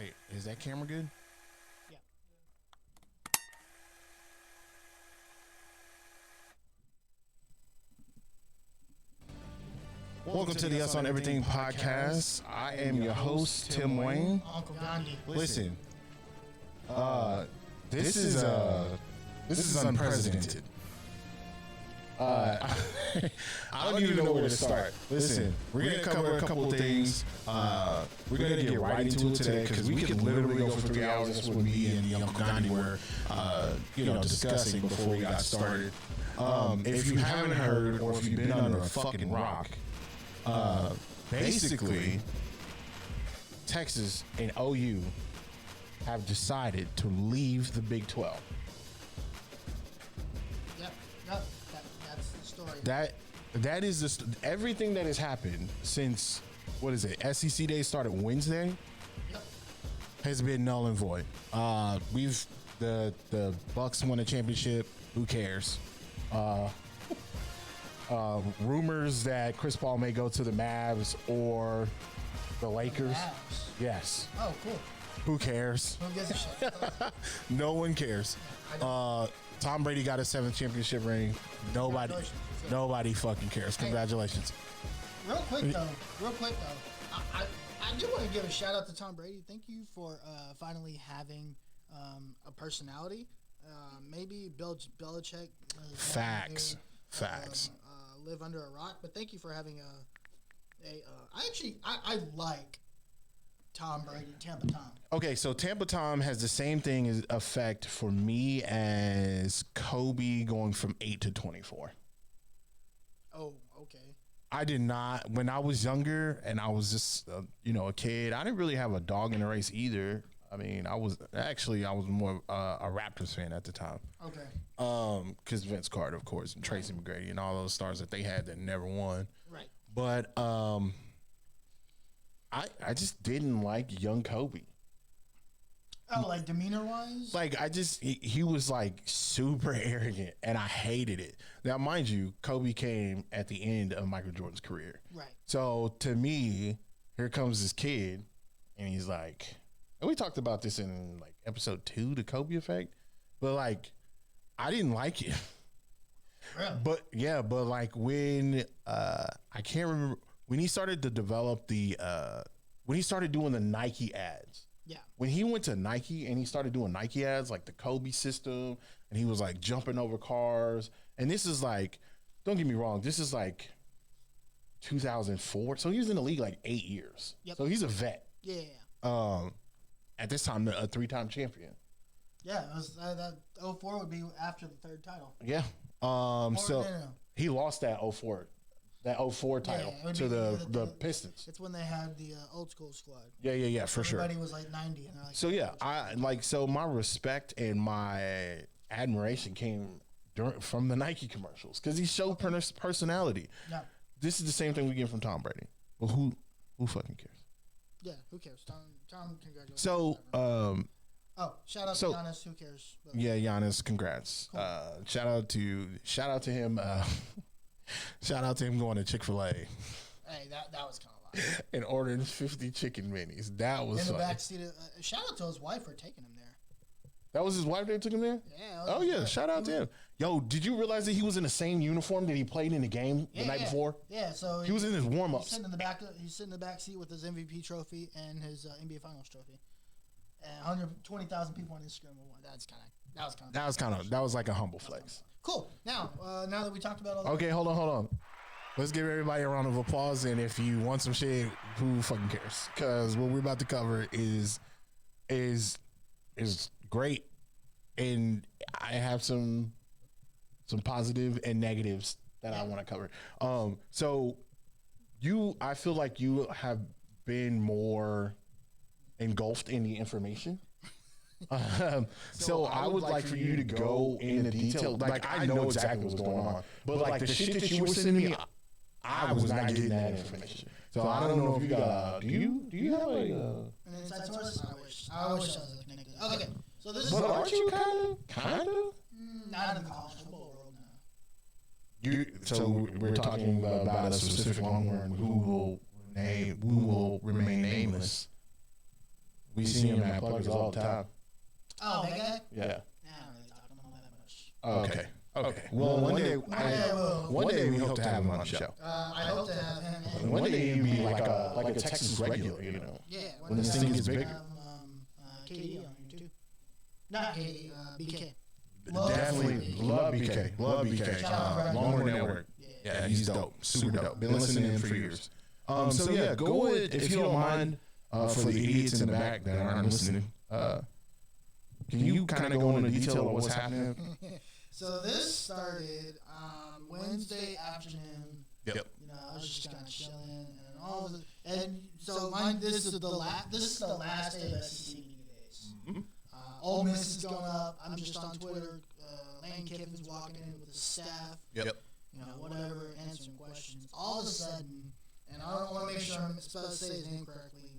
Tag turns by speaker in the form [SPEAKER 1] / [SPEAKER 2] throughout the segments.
[SPEAKER 1] Wait, is that camera good?
[SPEAKER 2] Yeah.
[SPEAKER 1] Welcome to the Us on Everything podcast. I am your host, Tim Wayne.
[SPEAKER 2] Uncle Gandhi.
[SPEAKER 1] Listen, this is unprecedented. I don't even know where to start. Listen, we're gonna cover a couple of things. We're gonna get right into it today because we could literally go for 3 hours. That's what me and Uncle Gandhi were, discussing before we got started. If you haven't heard, or if you've been under a fucking rock, basically, Texas and OU have decided to leave the Big 12.
[SPEAKER 2] Yep. That's the story.
[SPEAKER 1] That is everything that has happened since, what is it? SEC Day started Wednesday.
[SPEAKER 2] Yep.
[SPEAKER 1] Has been null and void. The Bucks won a championship. Who cares? Rumors that Chris Paul may go to the Mavs or the Lakers.
[SPEAKER 2] Mavs.
[SPEAKER 1] Yes.
[SPEAKER 2] Oh, cool.
[SPEAKER 1] Who cares?
[SPEAKER 2] Who gives a shit?
[SPEAKER 1] No one cares. Tom Brady got a 7th championship ring. Nobody fucking cares. Congratulations.
[SPEAKER 2] Real quick though, I do want to give a shout out to Tom Brady. Thank you for finally having a personality. Maybe Bill Belichick.
[SPEAKER 1] Facts.
[SPEAKER 2] Live under a rock, but thank you for having I like Tom Brady, Tampa Tom.
[SPEAKER 1] Okay, so Tampa Tom has the same thing as effect for me as Kobe going from 8 to 24.
[SPEAKER 2] Oh, okay.
[SPEAKER 1] I did not, when I was younger and I was just, a kid, I didn't really have a dog in the race either. I mean, I was more a Raptors fan at the time.
[SPEAKER 2] Okay.
[SPEAKER 1] Because Vince Carter, of course, and Tracy McGrady and all those stars that they had that never won.
[SPEAKER 2] Right.
[SPEAKER 1] But I just didn't like young Kobe.
[SPEAKER 2] Oh, like demeanor wise?
[SPEAKER 1] Like he was like super arrogant and I hated it. Now, mind you, Kobe came at the end of Michael Jordan's career.
[SPEAKER 2] Right.
[SPEAKER 1] So to me, here comes this kid and he's like, and we talked about this in like episode 2, the Kobe effect, but like, I didn't like it.
[SPEAKER 2] Really?
[SPEAKER 1] But like when, I can't remember, when he started to develop when he started doing the Nike ads.
[SPEAKER 2] Yeah.
[SPEAKER 1] When he went to Nike and he started doing Nike ads, like the Kobe system, and he was like jumping over cars. And this is like, don't get me wrong, this is like 2004. So he was in the league like 8 years.
[SPEAKER 2] Yep.
[SPEAKER 1] So he's a vet.
[SPEAKER 2] Yeah.
[SPEAKER 1] At this time, a 3-time champion.
[SPEAKER 2] Yeah, it was, that 04 would be after the 3rd title.
[SPEAKER 1] Yeah. So he lost that 04 title to the Pistons.
[SPEAKER 2] It's when they had the old school squad.
[SPEAKER 1] Yeah, for sure.
[SPEAKER 2] Everybody was like 90. And like,
[SPEAKER 1] So yeah, so my respect and my admiration came from the Nike commercials because he showed personality.
[SPEAKER 2] Yeah.
[SPEAKER 1] This is the same thing we get from Tom Brady. Well, who fucking cares?
[SPEAKER 2] Yeah, who cares? Tom, congratulations.
[SPEAKER 1] So,
[SPEAKER 2] shout out to Giannis. Who cares? But,
[SPEAKER 1] yeah, Giannis, congrats.
[SPEAKER 2] Cool.
[SPEAKER 1] Shout out to him. Shout out to him going to Chick-fil-A.
[SPEAKER 2] Hey, that was kind of a lot.
[SPEAKER 1] And ordering 50 chicken minis. That was
[SPEAKER 2] in the
[SPEAKER 1] funny.
[SPEAKER 2] backseat. Shout out to his wife for taking him there.
[SPEAKER 1] That was his wife that took him there?
[SPEAKER 2] Yeah.
[SPEAKER 1] Oh, yeah. Shout out to him. Yo, did you realize that he was in the same uniform that he played in the game the night before?
[SPEAKER 2] Yeah, so
[SPEAKER 1] he was in his warm-ups.
[SPEAKER 2] He's sitting in the back seat with his MVP trophy and his NBA Finals trophy. And 120,000 people on Instagram. That was
[SPEAKER 1] like a humble flex.
[SPEAKER 2] Cool. Now that we talked about all that.
[SPEAKER 1] Okay, hold on. Let's give everybody a round of applause. And if you want some shit, who fucking cares? Because what we're about to cover is great, and I have some positive and negatives that I want to cover. So I feel like you have been more engulfed in the information. So I would like for you to go into detail. Like I know exactly what's going on, but like the shit that you were sending me, I was not getting that information. So I don't know if you got. Do you have
[SPEAKER 2] an inside source? I wish I was like negative. Okay, so this is.
[SPEAKER 1] But aren't you kind of?
[SPEAKER 2] Not in the college football world now.
[SPEAKER 1] So we're talking about a specific Longhorn who will remain nameless. We see him at Pluggers all the time.
[SPEAKER 2] Oh, that guy?
[SPEAKER 1] Yeah.
[SPEAKER 2] Nah, I don't really talk to him all that much.
[SPEAKER 1] Oh, okay. Okay. Well, one day we hope to have him on the show.
[SPEAKER 2] I hope to have him.
[SPEAKER 1] And one day he'd be like a Texas regular, you know.
[SPEAKER 2] Yeah.
[SPEAKER 1] When this thing gets bigger.
[SPEAKER 2] KD on here too. Not KD. BK.
[SPEAKER 1] Definitely love BK. Love BK. Longhorn Network. Yeah, he's dope. Super dope. Been listening to him for years. So yeah, go ahead if you don't mind. For the idiots in the back that aren't listening, can you kind of go into detail of what's happening?
[SPEAKER 2] So this started Wednesday afternoon.
[SPEAKER 1] Yep.
[SPEAKER 2] You know, I was just kind of chilling and all of it. And so this is the last day of SEC media days.
[SPEAKER 1] Mm-hmm.
[SPEAKER 2] Ole Miss is going up. I'm just on Twitter. Lane Kiffin's walking in with his staff.
[SPEAKER 1] Yep.
[SPEAKER 2] You know, whatever, answering questions. All of a sudden, and I don't want to make sure I'm supposed to say his name correctly.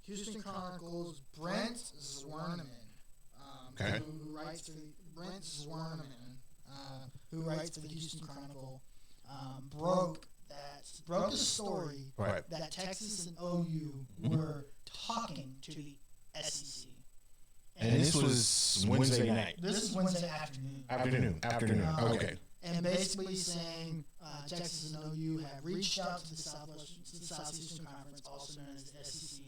[SPEAKER 2] Houston Chronicles Brent Zwerneman, who writes for Brent Zwerneman, who writes for the Houston Chronicle, broke a story that Texas and OU were talking to the SEC.
[SPEAKER 1] And this was Wednesday night.
[SPEAKER 2] This is Wednesday afternoon.
[SPEAKER 1] Afternoon. Okay.
[SPEAKER 2] And basically saying Texas and OU have reached out to the Southeastern Conference, also known as the SEC,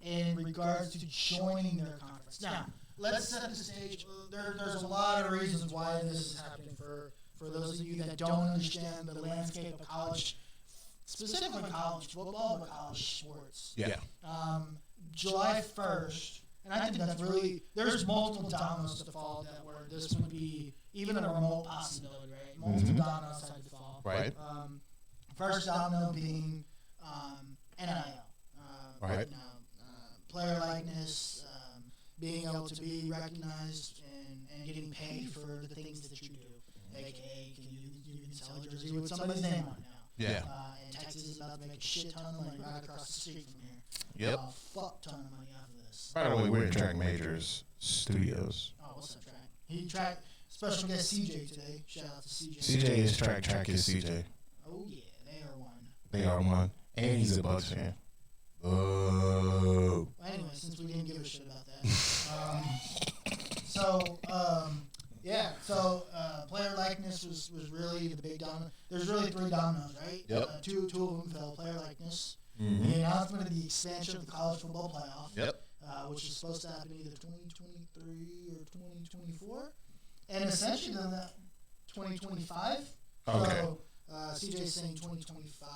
[SPEAKER 2] in regards to joining their conference. Now, let's set the stage. There's a lot of reasons why this is happening for those of you that don't understand the landscape of college, specifically college football, but college sports.
[SPEAKER 1] Yeah.
[SPEAKER 2] July 1st, and I think that's really, there's multiple dominoes to fall that where this would be even a remote possibility, right? Multiple dominoes had to fall.
[SPEAKER 1] Right.
[SPEAKER 2] First domino being NIL.
[SPEAKER 1] Right.
[SPEAKER 2] You know, player likeness, being able to be recognized and getting paid for the things that you do. AKA, you can sell a jersey with somebody's name on it now.
[SPEAKER 1] Yeah.
[SPEAKER 2] And Texas is about to make a shit ton of money right across the street from here.
[SPEAKER 1] Yep.
[SPEAKER 2] A fuck ton of money off of this.
[SPEAKER 1] By the way, we're in Track Majors Studios.
[SPEAKER 2] Oh, what's up, Track? He tracked special guest CJ today. Shout out to CJ.
[SPEAKER 1] CJ is Track is CJ.
[SPEAKER 2] Oh, yeah. They are one.
[SPEAKER 1] They are one. And he's a Bucks fan. Oh.
[SPEAKER 2] Well, anyway, since we didn't give a shit about that. Player likeness was really the big domino. There's really three dominoes, right?
[SPEAKER 1] Yep.
[SPEAKER 2] Two of them fell. Player likeness.
[SPEAKER 1] Mm-hmm.
[SPEAKER 2] The announcement of the expansion of the college football playoff.
[SPEAKER 1] Yep.
[SPEAKER 2] Which is supposed to happen either 2023 or 2024. And essentially then that 2025.
[SPEAKER 1] Okay.
[SPEAKER 2] So CJ's saying 2025.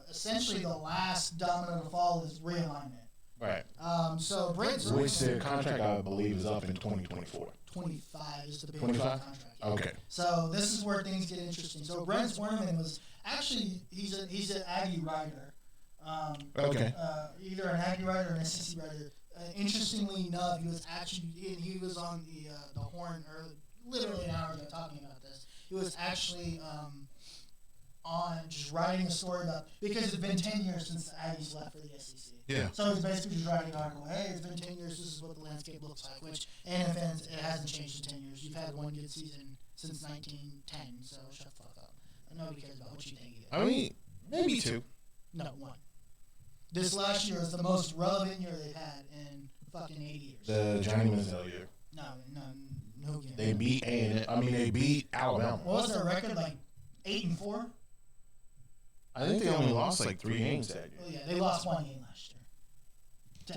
[SPEAKER 2] Essentially the last domino to fall is realignment.
[SPEAKER 1] Right.
[SPEAKER 2] So Brent
[SPEAKER 1] Which their contract, I believe, is up in 2024.
[SPEAKER 2] 25 is the big
[SPEAKER 1] 25?
[SPEAKER 2] contract. Yeah.
[SPEAKER 1] Okay.
[SPEAKER 2] So this is where things get interesting. So Brent Zwerneman was actually he's an Aggie writer.
[SPEAKER 1] Okay.
[SPEAKER 2] Either an Aggie writer or an SEC writer. Interestingly enough, he was on the Horn literally an hour ago talking about this. He was actually on just writing a story about, because it's been 10 years since the Aggies left for the SEC.
[SPEAKER 1] Yeah.
[SPEAKER 2] So he's basically just writing an article. Hey, it's been 10 years. This is what the landscape looks like. Which, and in fairness, it hasn't changed in 10 years. You've had one good season since 1910. So shut the fuck up. Nobody cares about what you think either.
[SPEAKER 1] I mean, maybe two.
[SPEAKER 2] No, one. This last year is the most relevant year they've had in fucking 80 years.
[SPEAKER 1] The Johnny Manziel year.
[SPEAKER 2] No game.
[SPEAKER 1] They beat they beat Alabama.
[SPEAKER 2] What was their record? Like 8-4.
[SPEAKER 1] I think they only lost like 3 games that year.
[SPEAKER 2] Oh yeah, they lost one game last year. To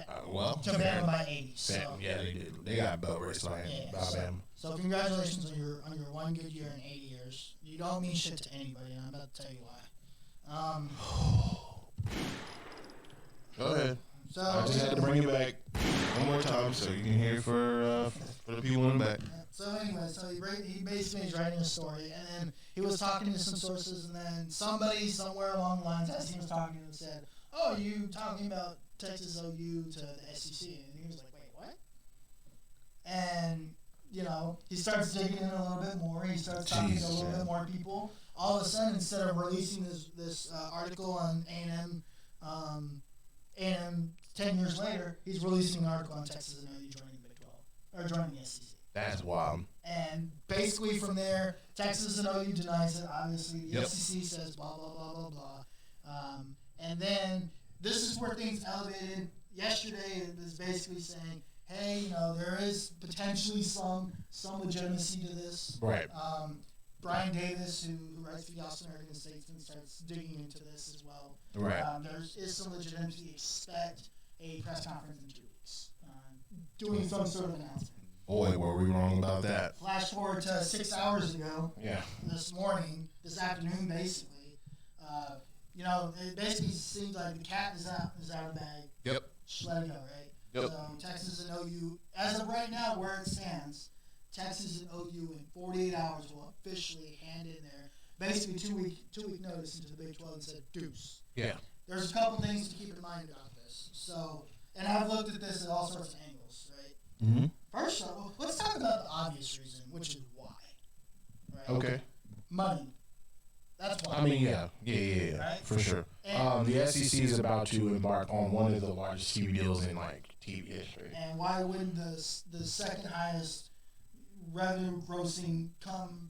[SPEAKER 2] Bama by 80. So.
[SPEAKER 1] Yeah, they did. They got belt race by Alabama.
[SPEAKER 2] So congratulations on your one good year in 80 years. You don't mean shit to anybody, and I'm about to tell you why.
[SPEAKER 1] Go ahead.
[SPEAKER 2] So
[SPEAKER 1] I just had to bring it back one more time so you can hear for the people in the back.
[SPEAKER 2] So anyway, he basically is writing a story, and then he was talking to some sources, and then somebody somewhere along the lines, as he was talking, said, "Oh, you talking about Texas OU to the SEC?" And he was like, "Wait, what?" And he starts digging in a little bit more. He starts talking to a little bit more people. All of a sudden, instead of releasing this article on A&M, and 10 years later, he's releasing an article on Texas and OU joining the Big 12 or joining the SEC.
[SPEAKER 1] That's wild.
[SPEAKER 2] And basically from there, Texas and OU denies it. Obviously, the SEC says blah blah blah blah blah. And then this is where things elevated. yesterday it was basically saying, hey, there is potentially some legitimacy to this.
[SPEAKER 1] Right.
[SPEAKER 2] Brian Davis, who writes for the Austin American Statesman, starts digging into this as well.
[SPEAKER 1] Right.
[SPEAKER 2] There is some legitimacy. Expect a press conference in 2 weeks, doing some sort of announcement.
[SPEAKER 1] Boy, were we wrong about that.
[SPEAKER 2] Flash forward to 6 hours ago.
[SPEAKER 1] Yeah.
[SPEAKER 2] This afternoon, basically. It basically seems like the cat is out of the bag.
[SPEAKER 1] Yep.
[SPEAKER 2] Just let it go, right?
[SPEAKER 1] Yep.
[SPEAKER 2] So Texas and OU, as of right now, where it stands, Texas and OU in 48 hours will officially hand in their basically two-week notice into the Big 12 and said deuce.
[SPEAKER 1] Yeah.
[SPEAKER 2] There's a couple things to keep in mind about this. So, and I've looked at this at all sorts of angles, right?
[SPEAKER 1] Mm-hmm.
[SPEAKER 2] First of all, let's talk about the obvious reason, which is why. Right?
[SPEAKER 1] Okay.
[SPEAKER 2] Money. That's why.
[SPEAKER 1] I mean, yeah,
[SPEAKER 2] right?
[SPEAKER 1] For sure. The SEC is about to embark on one of the largest TV deals in TV history.
[SPEAKER 2] And why wouldn't the second highest revenue grossing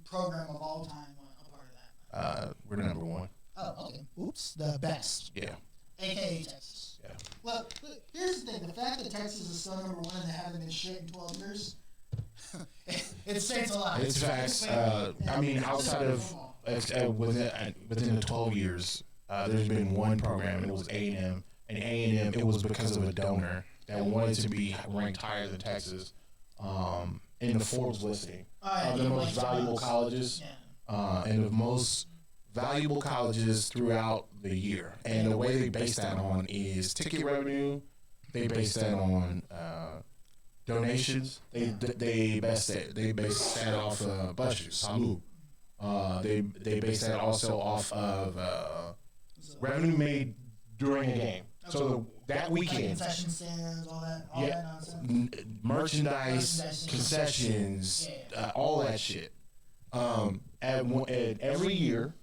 [SPEAKER 2] program of all time a part of that?
[SPEAKER 1] We're number one.
[SPEAKER 2] Oh, okay. Oops, the best.
[SPEAKER 1] Yeah.
[SPEAKER 2] AKA Texas.
[SPEAKER 1] Yeah.
[SPEAKER 2] Look, here's the thing: the fact that Texas is still number one and they haven't been shit in 12 years, it states a lot.
[SPEAKER 1] It's facts. I mean, outside of within the 12 years, there's been one program, and it was A&M. And A&M, it was because of a donor that wanted to be ranked higher than Texas in the Forbes listing of the most valuable colleges and the most valuable colleges throughout the year. And the way they base that on is ticket revenue. They base that on donations. They base that off budgets. Salud. They base that also off of revenue made during a game. So that weekend,
[SPEAKER 2] concession stands, all that nonsense.
[SPEAKER 1] Merchandise, concessions, all that shit. At every year,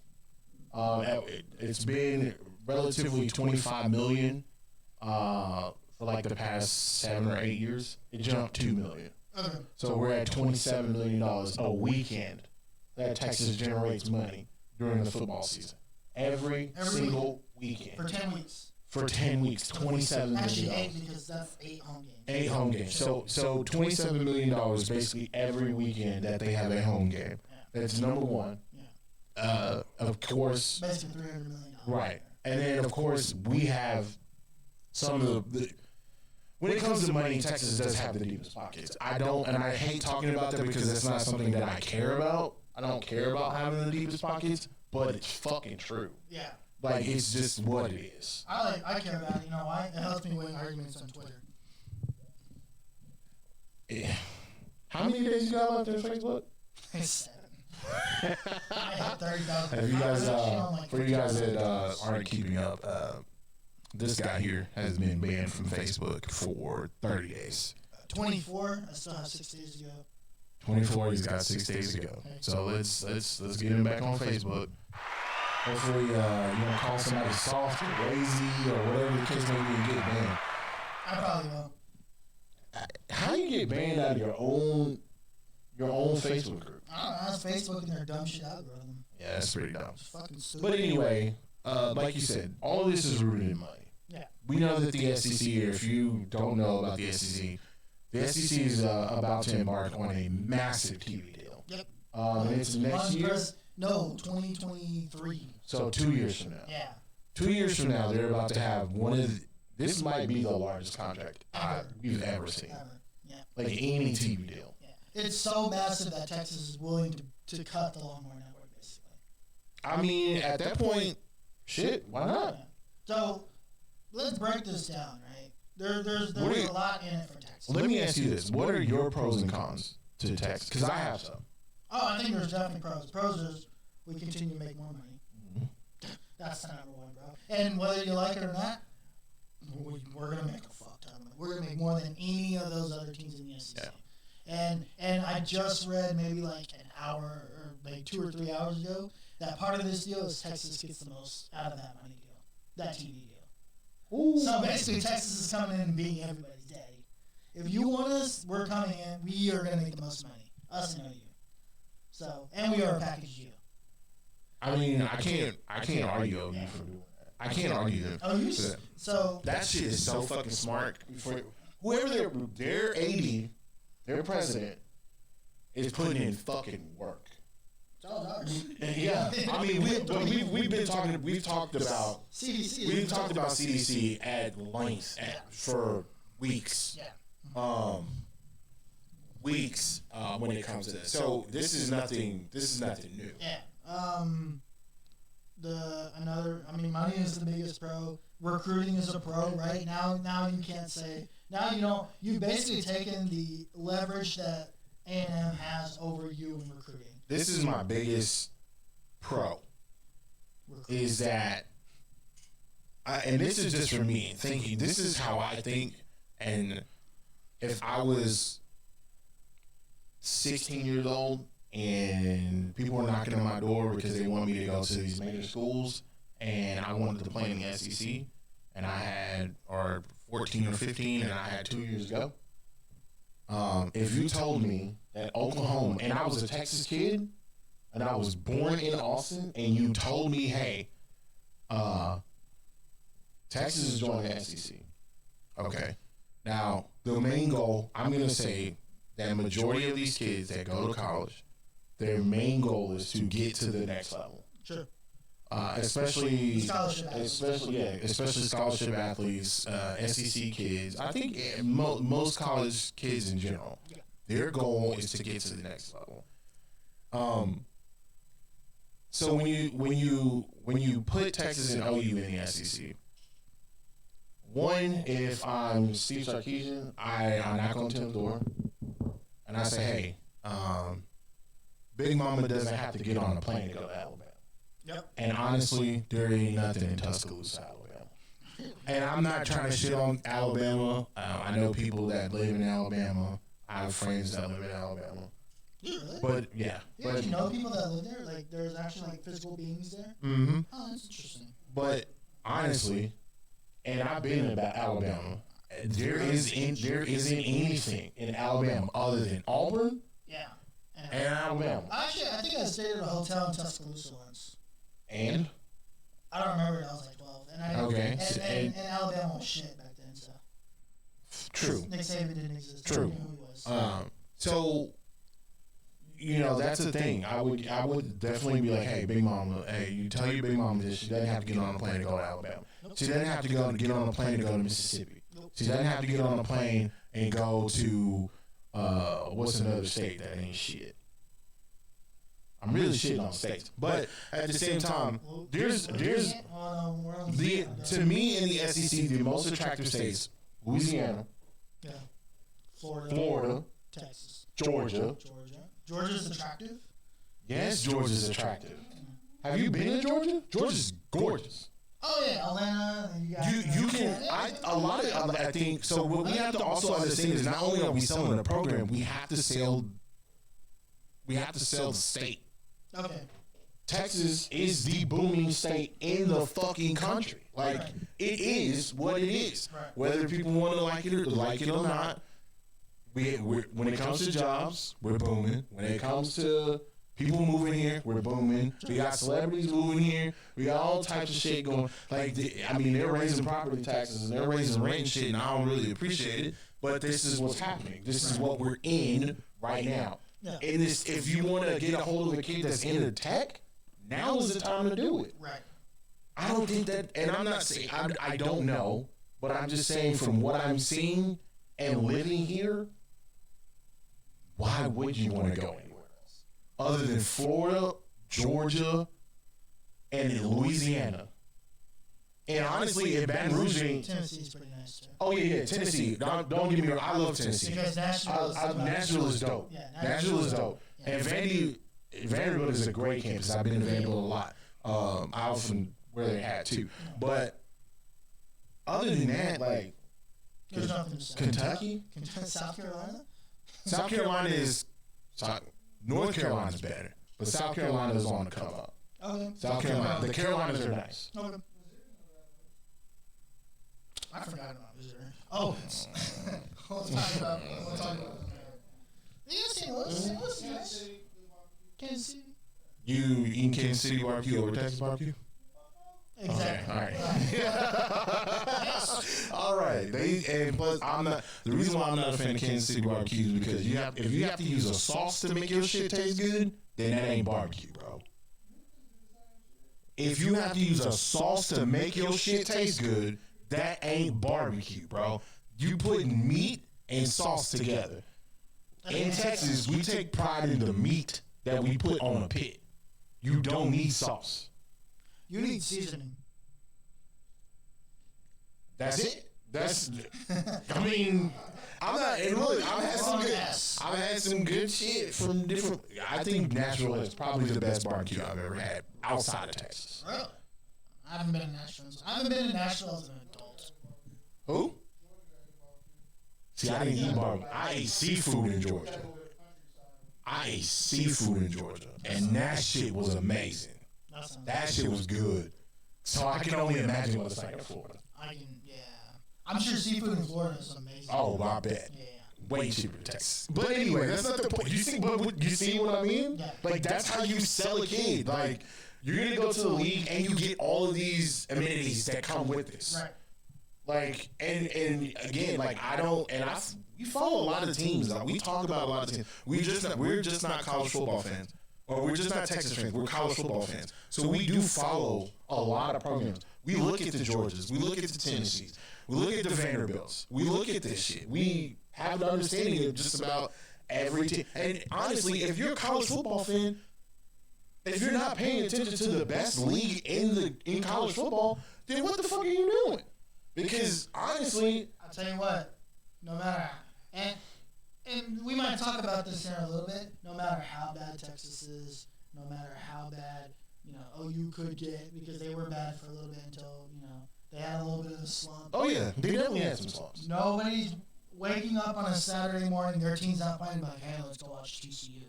[SPEAKER 1] it's been relatively $25 million for the past 7 or 8 years. It jumped $2 million.
[SPEAKER 2] Okay.
[SPEAKER 1] So we're at $27 million a weekend that Texas generates money during the football season. Every single weekend.
[SPEAKER 2] For 10 weeks.
[SPEAKER 1] For 10 weeks, $27 million.
[SPEAKER 2] Actually, 8 because that's 8 home games.
[SPEAKER 1] 8 home games. So $27 million basically every weekend that they have a home game. Yeah. That's number one. Yeah. Of course.
[SPEAKER 2] Basically $300 million.
[SPEAKER 1] Right. And then, of course, we have some of the when it comes to money, Texas does have the deepest pockets. I hate talking about that because that's not something that I care about. I don't care about having the deepest pockets, but it's fucking true.
[SPEAKER 2] Yeah.
[SPEAKER 1] It's just what it is.
[SPEAKER 2] I care about it. You know why? It helps me win arguments on Twitter.
[SPEAKER 1] Yeah. How many days you got left on Facebook?
[SPEAKER 2] 7. I have 30,000.
[SPEAKER 1] Have you guys, for you guys that aren't keeping up, this guy here has been banned from Facebook for 30 days.
[SPEAKER 2] 24. I still have 6 days to go.
[SPEAKER 1] 24. He's got 6 days to go. So let's get him back on Facebook. Hopefully, call somebody soft or lazy or whatever the case may be and get banned.
[SPEAKER 2] I probably will.
[SPEAKER 1] How do you get banned out of your own Facebook group?
[SPEAKER 2] I don't know. It's Facebook and their dumb shit algorithm.
[SPEAKER 1] Yeah, that's pretty dumb.
[SPEAKER 2] It's fucking stupid.
[SPEAKER 1] But anyway, like you said, all of this is rooted in money.
[SPEAKER 2] Yeah.
[SPEAKER 1] We know that the SEC, if you don't know about the SEC is about to embark on a massive TV deal.
[SPEAKER 2] Yep.
[SPEAKER 1] And it's next year.
[SPEAKER 2] No, 2023.
[SPEAKER 1] So 2 years from now.
[SPEAKER 2] Yeah.
[SPEAKER 1] 2 years from now, they're about to have this might be the largest contract we've ever seen.
[SPEAKER 2] Ever. Yeah.
[SPEAKER 1] Like any TV deal.
[SPEAKER 2] Yeah. It's so massive that Texas is willing to cut the Longhorn network, basically.
[SPEAKER 1] I mean, at that point, shit, why not?
[SPEAKER 2] Yeah. So, let's break this down, right? There's a lot in it for Texas.
[SPEAKER 1] Let me ask you this. What are your pros and cons to Texas? Because I have some.
[SPEAKER 2] Oh, I think there's definitely pros. Pros is we continue to make more money. Mm-hmm. That's the number one, bro. And whether you like it or not, we're going to make a fuck ton of money. We're going to make more than any of those other teams in the SEC. Yeah. And I just read maybe like an hour or like 2 or 3 hours ago that part of this deal is Texas gets the most out of that money deal, that TV deal. Ooh. So basically Texas is coming in and being everybody's daddy. If you want us, we're coming in. We are going to make the most money. Us and OU. So, and we are a package deal.
[SPEAKER 1] I mean, I can't argue OU for doing that. I can't argue them.
[SPEAKER 2] Oh, so
[SPEAKER 1] that shit is so fucking smart. For whoever their AD, their president, is putting in fucking work. Yeah, I mean, we've talked about
[SPEAKER 2] CDC.
[SPEAKER 1] We've talked about CDC at length for weeks.
[SPEAKER 2] Yeah.
[SPEAKER 1] Weeks when it comes to that. So this is nothing new.
[SPEAKER 2] Yeah. Money is the biggest pro. Recruiting is a pro, right? Now you can't say you've basically taken the leverage that A&M has over you in recruiting.
[SPEAKER 1] This is my biggest pro. Is that and this is just for me thinking, this is how I think, and if I was 16 years old and people were knocking on my door because they wanted me to go to these major schools and I wanted to play in the SEC and I had, or 14 or 15 and I had 2 years to go. If you told me that Oklahoma, and I was a Texas kid and I was born in Austin, and you told me, hey, Texas is joining the SEC. Okay. Now, the main goal, I'm going to say that majority of these kids that go to college, their main goal is to get to the next level.
[SPEAKER 2] Sure.
[SPEAKER 1] Especially scholarship athletes, SEC kids. I think most college kids in general, their goal is to get to the next level. So when you put Texas and OU in the SEC, one, if I'm Steve Sarkisian, I knock on Tim's door and I say, hey, Big Mama doesn't have to get on a plane to go to Alabama.
[SPEAKER 2] Yep.
[SPEAKER 1] And honestly, there ain't nothing in Tuscaloosa, Alabama. And I'm not trying to shit on Alabama. I know people that live in Alabama. I have friends that live in Alabama.
[SPEAKER 2] Yeah, really?
[SPEAKER 1] But yeah.
[SPEAKER 2] You actually know people that live there? Like, there's actually like physical beings there?
[SPEAKER 1] Mm-hmm.
[SPEAKER 2] Oh, that's interesting.
[SPEAKER 1] But honestly, and I've been about Alabama, there isn't anything in Alabama other than Auburn.
[SPEAKER 2] Yeah.
[SPEAKER 1] And Alabama.
[SPEAKER 2] Actually, I think I stayed at a hotel in Tuscaloosa once.
[SPEAKER 1] And?
[SPEAKER 2] I don't remember. I was like 12. And Alabama was shit back then, so.
[SPEAKER 1] True.
[SPEAKER 2] Nick Saban didn't exist.
[SPEAKER 1] True.
[SPEAKER 2] I didn't know who he was.
[SPEAKER 1] So, that's the thing. I would definitely be like, hey, Big Mama, you tell your Big Mama this. She doesn't have to get on a plane to go to Alabama. Nope. She doesn't have to get on a plane to go to Mississippi. Nope. She doesn't have to get on a plane and go to, what's another state that ain't shit? I'm really shitting on states, but at the same time, there's to me in the SEC, the most attractive states: Louisiana, Florida,
[SPEAKER 2] Texas,
[SPEAKER 1] Georgia.
[SPEAKER 2] Georgia's attractive.
[SPEAKER 1] Yes, Georgia's attractive. Have you been to Georgia? Georgia's gorgeous.
[SPEAKER 2] Oh yeah, Atlanta.
[SPEAKER 1] You can. I think so. What we have to also understand is not only are we selling the program, we have to sell. We have to sell the state.
[SPEAKER 2] Okay.
[SPEAKER 1] Texas is the booming state in the fucking country. Like, it is what it is.
[SPEAKER 2] Right.
[SPEAKER 1] Whether people want to like it or not, when it comes to jobs, we're booming. When it comes to people moving here, we're booming. We got celebrities moving here. We got all types of shit going. Like, they're raising property taxes and they're raising rent and shit, and I don't really appreciate it. But this is what's happening. This is what we're in right now.
[SPEAKER 2] Yeah.
[SPEAKER 1] And if you want to get a hold of a kid that's into tech, now is the time to do it.
[SPEAKER 2] Right.
[SPEAKER 1] I don't think that, and I'm not saying, I don't know, but I'm just saying from what I'm seeing and living here, why would you want to go anywhere else? Other than Florida, Georgia, and Louisiana. And honestly, in Baton Rouge,
[SPEAKER 2] Tennessee's pretty nice too.
[SPEAKER 1] Oh yeah, Tennessee. Don't get me wrong. I love Tennessee.
[SPEAKER 2] Because
[SPEAKER 1] Nashville is dope.
[SPEAKER 2] Yeah,
[SPEAKER 1] Nashville is dope. Yeah. And Vanderbilt is a great campus. I've been to Vanderbilt a lot. Out from where they had too. But other than that, like,
[SPEAKER 2] there's nothing to say.
[SPEAKER 1] Kentucky,
[SPEAKER 2] South Carolina.
[SPEAKER 1] South Carolina is North Carolina's better, but South Carolina is on the come up.
[SPEAKER 2] Okay.
[SPEAKER 1] South Carolina, the Carolinas are nice.
[SPEAKER 2] Okay. I forgot about Missouri. Oh, we'll talk about. Yeah, St. Louis. Kansas City.
[SPEAKER 1] You eat Kansas City barbecue over Texas barbecue?
[SPEAKER 2] Exactly.
[SPEAKER 1] Okay, all right. All right. And plus I'm not the reason why I'm not a fan of Kansas City barbecue is because if you have to use a sauce to make your shit taste good, then that ain't barbecue, bro. If you have to use a sauce to make your shit taste good, that ain't barbecue, bro. You putting meat and sauce together. In Texas, we take pride in the meat that we put on a pit. You don't need sauce.
[SPEAKER 2] You need seasoning.
[SPEAKER 1] That's it. I mean, I'm not. And look, I've had some good shit from different. I think Nashville is probably the best barbecue I've ever had outside of Texas.
[SPEAKER 2] Really? I haven't been in Nashville. I haven't been in Nashville as an adult.
[SPEAKER 1] Who? See, I didn't eat barbecue. I ate seafood in Georgia. And that shit was amazing. That shit was good. So I can only imagine what it's like in Florida.
[SPEAKER 2] Yeah. I'm sure seafood in Florida is amazing.
[SPEAKER 1] Oh, I bet.
[SPEAKER 2] Yeah.
[SPEAKER 1] Way cheaper in Texas. But anyway, that's not the point. You see what I mean?
[SPEAKER 2] Yeah.
[SPEAKER 1] Like, that's how you sell a kid. Like, you're going to go to the league and you get all of these amenities that come with this.
[SPEAKER 2] Right.
[SPEAKER 1] Like, and again, like, we follow a lot of teams. Like, we talk about a lot of teams. We're just not college football fans. Or we're just not Texas fans. We're college football fans. So we do follow a lot of programs. We look at the Georgias. We look at the Tennessees. We look at the Vanderbilts. We look at this shit. We have an understanding of just about every team. And honestly, if you're a college football fan, if you're not paying attention to the best league in college football, then what the fuck are you doing? Because honestly,
[SPEAKER 2] I'll tell you what, no matter and we might talk about this here a little bit, no matter how bad Texas is, no matter how bad, OU could get, because they were bad for a little bit until, they had a little bit of a slump.
[SPEAKER 1] Oh yeah, they definitely had some slumps.
[SPEAKER 2] Nobody's waking up on a Saturday morning, their team's not playing, like, hey, let's go watch TCU.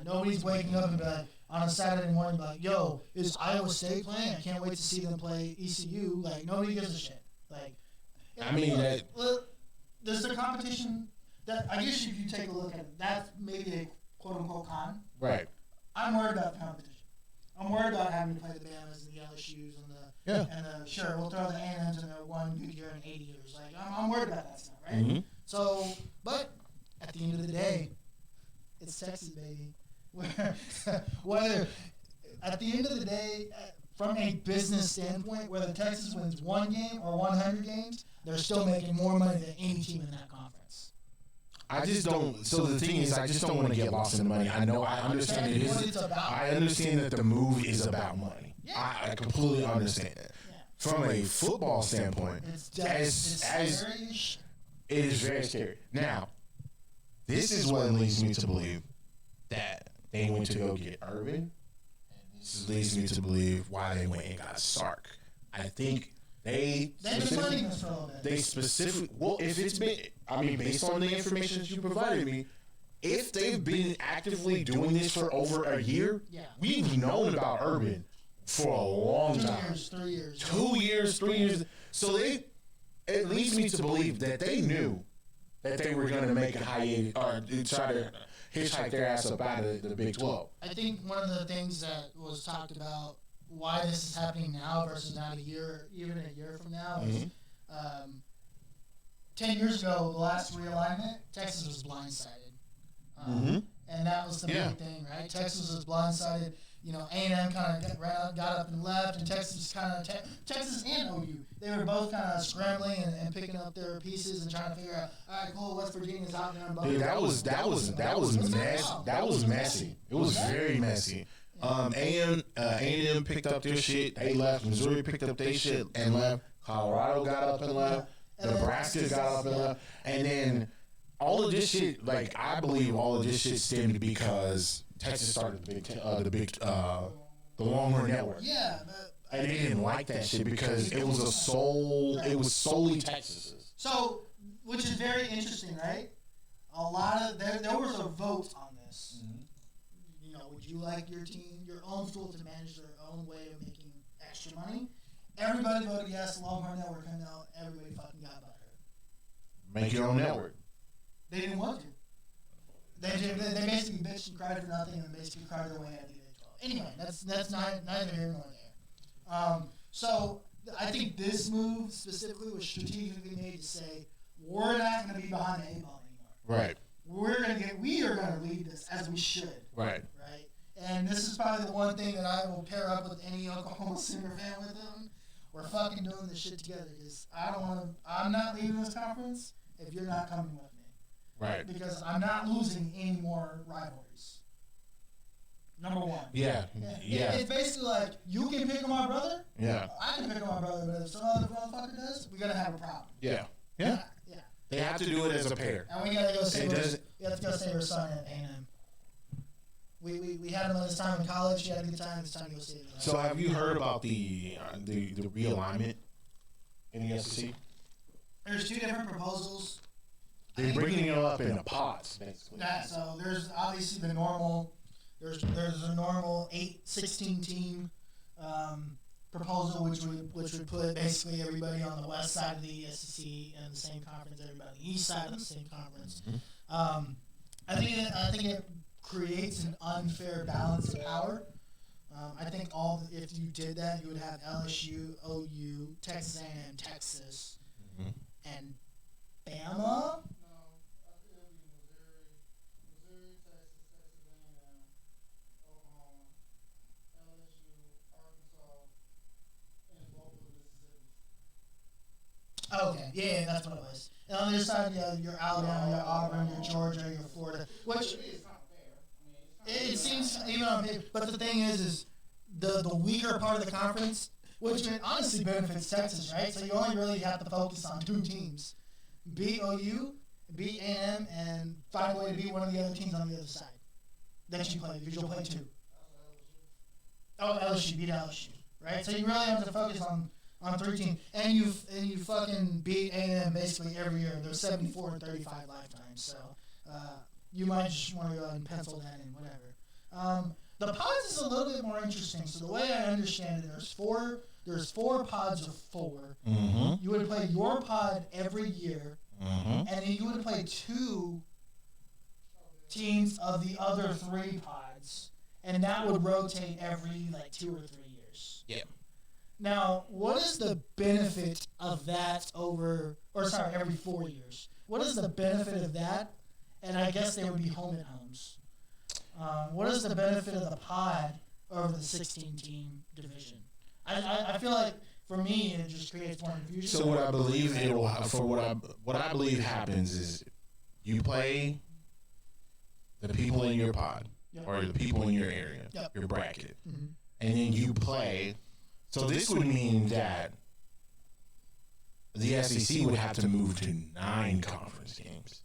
[SPEAKER 2] Nobody's waking up and be like, on a Saturday morning, like, yo, is Iowa State playing? I can't wait to see them play ECU. Like, nobody gives a shit. Like,
[SPEAKER 1] I mean,
[SPEAKER 2] there's the competition that, I guess if you take a look at it, that's maybe a quote-unquote con.
[SPEAKER 1] Right.
[SPEAKER 2] I'm worried about the competition. I'm worried about having to play the Bamas and the LSUs and sure, we'll throw the A&Ms in there one good year in 80 years. Like, I'm worried about that stuff, right?
[SPEAKER 1] Mm-hmm.
[SPEAKER 2] So, but at the end of the day, it's Texas, baby. Whether at the end of the day, from a business standpoint, whether Texas wins one game or 100 games, they're still making more money than any team in that conference.
[SPEAKER 1] I just don't. So the thing is, I just don't want to get lost in the money. I know, I understand it is. I understand that the move is about money. Yeah. I completely understand that. Yeah. From a football standpoint, it is very scary. Now, this is what leads me to believe that they went to go get Urban, and this leads me to believe why they went and got Sark. I think they specifically, well, if it's been, I mean, based on the information that you provided me, if they've been actively doing this for over a year, we've known about Urban for a long time.
[SPEAKER 2] 3 years.
[SPEAKER 1] 2 years, 3 years. So it leads me to believe that they knew that they were going to make a hiatus or try to hitchhike their ass up out of the Big 12.
[SPEAKER 2] I think one of the things that was talked about why this is happening now versus not a year from now is 10 years ago, the last realignment, Texas was blindsided. And that was the big thing, right? Texas was blindsided. A&M kind of got up and left, and Texas and OU, they were both kind of scrambling and picking up their pieces and trying to figure out, all right, cool, West Virginia's out there.
[SPEAKER 1] Dude, that was messy. It was very messy. A&M picked up their shit. They left. Missouri picked up their shit and left. Colorado got up and left. Nebraska got up and left. And then all of this shit, like, I believe all of this shit stemmed because Texas started the Longhorn Network.
[SPEAKER 2] Yeah,
[SPEAKER 1] and they didn't like that shit because it was solely Texas's.
[SPEAKER 2] So, which is very interesting, right? A lot of there was a vote on this. Would you like your team, your own school, to manage their own way of making extra money? Everybody voted yes. Longhorn Network came out. Everybody fucking got butthurt.
[SPEAKER 1] Make your own network.
[SPEAKER 2] They didn't want to. They basically bitched and cried for nothing and basically cried their way out of the Big 12. Anyway, that's neither here nor there. So I think this move specifically was strategically made to say we're not going to be behind the eight ball anymore.
[SPEAKER 1] Right.
[SPEAKER 2] We are going to lead this as we should.
[SPEAKER 1] Right.
[SPEAKER 2] Right. And this is probably the one thing that I will pair up with any Oklahoma Sooner fan with them. We're fucking doing this shit together. Because I'm not leaving this conference if you're not coming with me.
[SPEAKER 1] Right.
[SPEAKER 2] Because I'm not losing any more rivalries. Number one.
[SPEAKER 1] Yeah.
[SPEAKER 2] It's basically like, you can pick on my brother.
[SPEAKER 1] Yeah.
[SPEAKER 2] I can pick on my brother, but if some other motherfucker does, we're going to have a problem.
[SPEAKER 1] Yeah. They have to do it as a pair.
[SPEAKER 2] And we got to go save our son at A&M. We had him at his time in college. He had a good time. It's time to go save him.
[SPEAKER 1] So have you heard about the realignment in the SEC?
[SPEAKER 2] There's two different proposals.
[SPEAKER 1] They're bringing it up in the pods, basically.
[SPEAKER 2] Yeah, so there's obviously the normal. There's a normal 16 team proposal, which would put basically everybody on the west side of the SEC in the same conference, everybody on the east side of the same conference. Mm-hmm. I think it creates an unfair balance of power. I think if you did that, you would have LSU, OU, Texas A&M, Texas, mm-hmm. and Bama. Okay, yeah, that's what it was. And on the other side, your Alabama, your Auburn, your Georgia, your Florida, which it seems even on paper. But the thing is the weaker part of the conference, which honestly benefits Texas, right? So you only really have to focus on two teams: beat OU, beat A&M, and find a way to beat one of the other teams on the other side that you play, because you'll play two. Oh, LSU, beat LSU, right? So you really have to focus on 3 teams, and you fucking beat A&M basically every year. There's 74 and 35 lifetimes, so you might just want to go ahead and pencil that in, whatever. The pods is a little bit more interesting. So the way I understand it, there's four pods of 4. Mm-hmm. You would play your pod every year, mm-hmm. and then you would play 2 teams of the other 3 pods, and that would rotate every 2 or 3 years.
[SPEAKER 1] Yeah.
[SPEAKER 2] Now, what is the benefit of that every 4 years? What is the benefit of that? And I guess they would be home and homes. What is the benefit of the pod over the 16-team division? I feel like, for me, it just creates more confusion.
[SPEAKER 1] So what I believe what I believe happens is you play the people in your pod, yep. or the people in your area, yep. your bracket, mm-hmm. and then you play. So this would mean that the SEC would have to move to 9 conference games.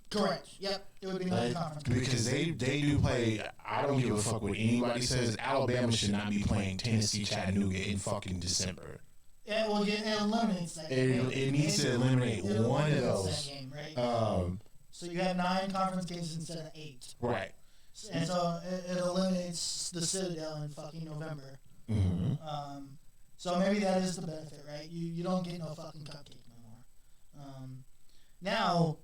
[SPEAKER 2] Correct. Yep. It would be 9 conference games.
[SPEAKER 1] Because they do play, I don't give a fuck what anybody says, Alabama should not be playing Tennessee, Chattanooga in fucking December.
[SPEAKER 2] Yeah, well, it eliminates that
[SPEAKER 1] game. It needs to eliminate one of those.
[SPEAKER 2] That game, right? So you have 9 conference games instead of 8.
[SPEAKER 1] Right.
[SPEAKER 2] And so it eliminates the Citadel in fucking November. Mm-hmm. So maybe that is the benefit, right? You don't get no fucking cupcake no more. Now,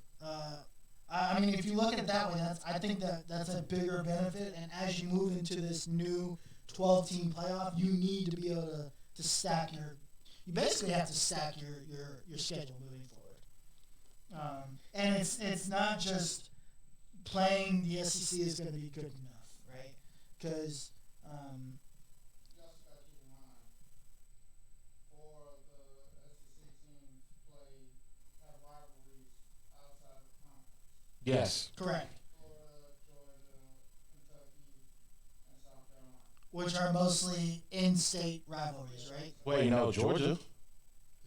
[SPEAKER 2] I mean, if you look at it that way, I think that's a bigger benefit. And as you move into this new 12-team playoff, you need to be able to stack you basically have to stack your schedule moving forward. And it's not just playing the SEC is going to be good enough, right? Because
[SPEAKER 1] yes.
[SPEAKER 2] Correct. Which are mostly in-state rivalries, right?
[SPEAKER 1] Wait, no, Georgia?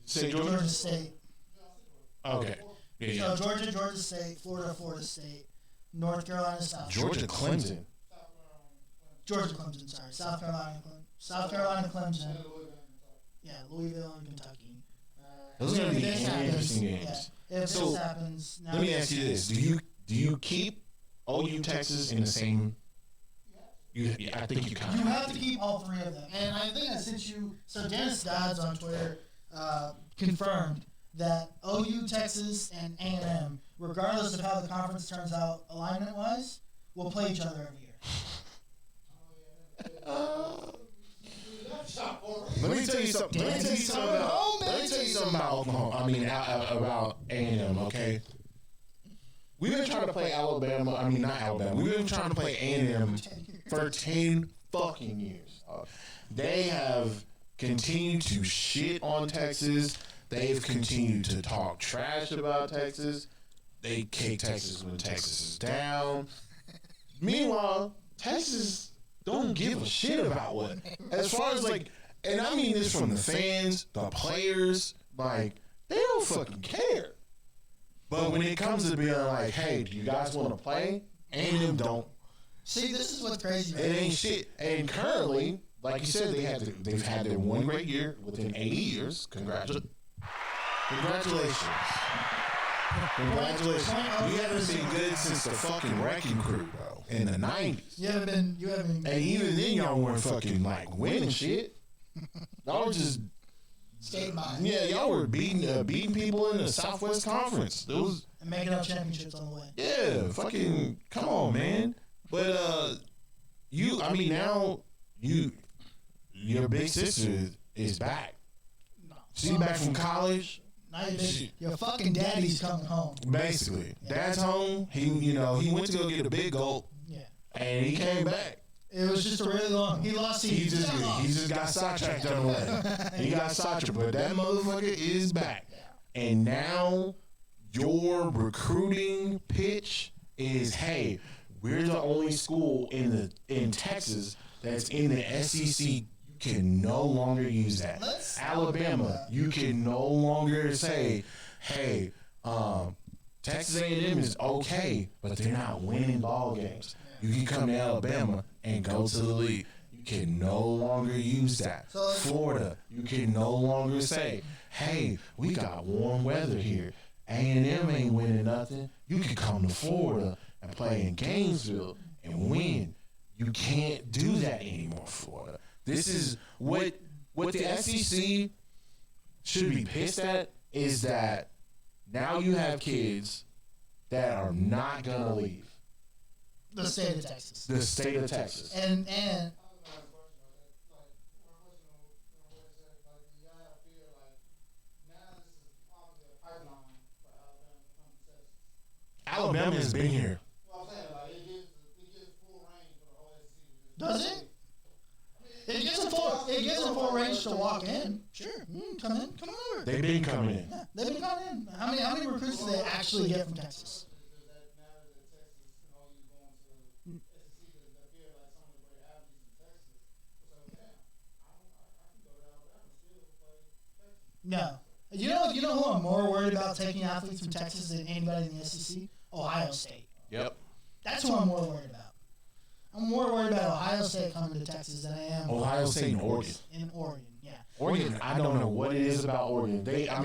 [SPEAKER 1] Say Georgia?
[SPEAKER 2] Georgia State.
[SPEAKER 1] Okay. Yeah.
[SPEAKER 2] So Georgia State, Florida State, North Carolina, South
[SPEAKER 1] Carolina. Clemson.
[SPEAKER 2] Georgia Clemson, sorry. South Carolina, Clemson. Yeah, Louisville and Kentucky.
[SPEAKER 1] Those are going to be interesting games.
[SPEAKER 2] Yeah. If this happens,
[SPEAKER 1] let me ask you this: Do you keep OU Texas in the same? I think you kind of.
[SPEAKER 2] You have to keep all 3 of them, and I think I sent you. So Dennis Dodds on Twitter confirmed that OU Texas and A&M, regardless of how the conference turns out alignment wise, will play each other every year.
[SPEAKER 1] Let me tell you something. Let me tell you something about Oklahoma. I mean, about A&M. Okay. We've been trying to play Alabama. I mean, not Alabama. We've been trying to play A&M for 10 fucking years. They have continued to shit on Texas. They've continued to talk trash about Texas. They kick Texas when Texas is down. Meanwhile, Texas don't give a shit about what. As far as like, and I mean this from the fans, the players, like, they don't fucking care. But when it comes to being like, hey, do you guys want to play? A&M don't.
[SPEAKER 2] See, this is what's crazy.
[SPEAKER 1] It ain't shit. And currently, like you said, they've had their one great year within 80 years. Congratulations. Congratulations. We haven't been good since the fucking Wrecking Crew, bro. In the 90s.
[SPEAKER 2] You haven't been.
[SPEAKER 1] And even then, y'all weren't fucking like winning shit. Y'all were just
[SPEAKER 2] skating by.
[SPEAKER 1] Yeah, y'all were beating people in the Southwest Conference.
[SPEAKER 2] And making up championships on the way.
[SPEAKER 1] Yeah, fucking come on, man. But now your big sister is back.
[SPEAKER 2] No.
[SPEAKER 1] She's back from college.
[SPEAKER 2] Now your fucking daddy's coming home.
[SPEAKER 1] Basically, Dad's home. He went to go get a big gulp.
[SPEAKER 2] Yeah.
[SPEAKER 1] And he came back.
[SPEAKER 2] It was just a really long. He lost.
[SPEAKER 1] He just got sidetracked on the way. He got sidetracked, but that motherfucker is back. And now your recruiting pitch is, hey, we're the only school in Texas that's in the SEC. You can no longer use that. Alabama, you can no longer say, hey, Texas A&M is okay, but they're not winning ball games. You can come to Alabama and go to the league. You can no longer use that. Florida, you can no longer say, hey, we got warm weather here. A&M ain't winning nothing. You can come to Florida and play in Gainesville and win. You can't do that anymore, Florida. This is what the SEC should be pissed at, is that now you have kids that are not going to leave.
[SPEAKER 2] The state of Texas.
[SPEAKER 1] The state of Texas.
[SPEAKER 2] And
[SPEAKER 1] Alabama has been here.
[SPEAKER 2] Does it? It gives them full range to walk in. Sure. Come on over.
[SPEAKER 1] They've been coming in.
[SPEAKER 2] Yeah, they've been coming in. How many recruits do they actually get from Texas? No. You know who I'm more worried about taking athletes from Texas than anybody in the SEC? Ohio State.
[SPEAKER 1] Yep.
[SPEAKER 2] That's who I'm more worried about. I'm more worried about Ohio State coming to Texas than I am
[SPEAKER 1] Ohio State and Oregon.
[SPEAKER 2] In Oregon, yeah.
[SPEAKER 1] Oregon, I don't know what it is about Oregon. Yeah.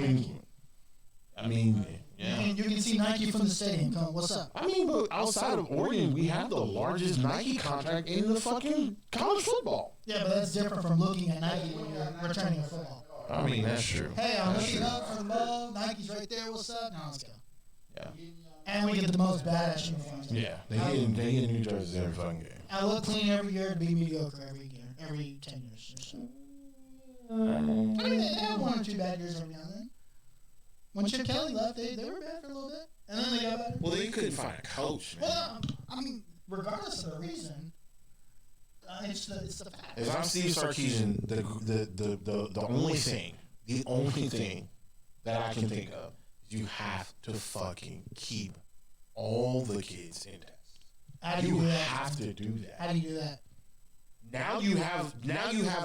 [SPEAKER 2] You can see Nike from the stadium. Come, what's up?
[SPEAKER 1] But outside of Oregon, we have the largest Nike contract in the fucking college football.
[SPEAKER 2] Yeah, but that's different from looking at Nike when you're returning a football.
[SPEAKER 1] That's true.
[SPEAKER 2] Hey, I'm looking up for the ball. Nike's right there. What's up? Now let's go.
[SPEAKER 1] Yeah.
[SPEAKER 2] And we get the most badass uniforms.
[SPEAKER 1] Yeah, they get New Jersey every fucking game.
[SPEAKER 2] I look clean every year to be mediocre every year, every 10 years or so. They have one or two bad years every now and then. When Chip Kelly left, they were bad for a little bit, and then they got better.
[SPEAKER 1] Well, they couldn't find a coach, man.
[SPEAKER 2] Well, regardless of the reason, it's the fact.
[SPEAKER 1] If I'm Steve Sarkisian, the only thing that I can think of is you have to fucking keep all the kids in Texas.
[SPEAKER 2] How do you do that?
[SPEAKER 1] Have to do that.
[SPEAKER 2] How do you do that?
[SPEAKER 1] Now you have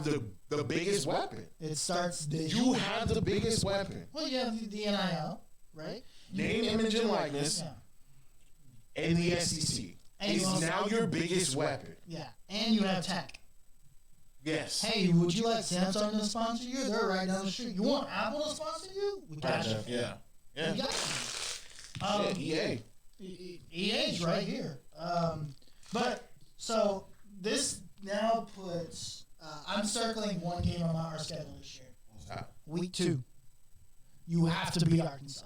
[SPEAKER 1] the biggest weapon.
[SPEAKER 2] It starts.
[SPEAKER 1] You have the biggest weapon.
[SPEAKER 2] Well, you have the NIL, right?
[SPEAKER 1] Name, image, and likeness.
[SPEAKER 2] Yeah.
[SPEAKER 1] And the SEC is now your biggest weapon.
[SPEAKER 2] Yeah, and you have tech.
[SPEAKER 1] Yes.
[SPEAKER 2] Hey, would you like Samsung to sponsor you? They're right down the street. You want Apple to sponsor you? We got you.
[SPEAKER 1] Yeah.
[SPEAKER 2] We got you.
[SPEAKER 1] EA.
[SPEAKER 2] EA's right here. But so this now puts. I'm circling one game on our schedule this year. Week 2. You have to beat Arkansas.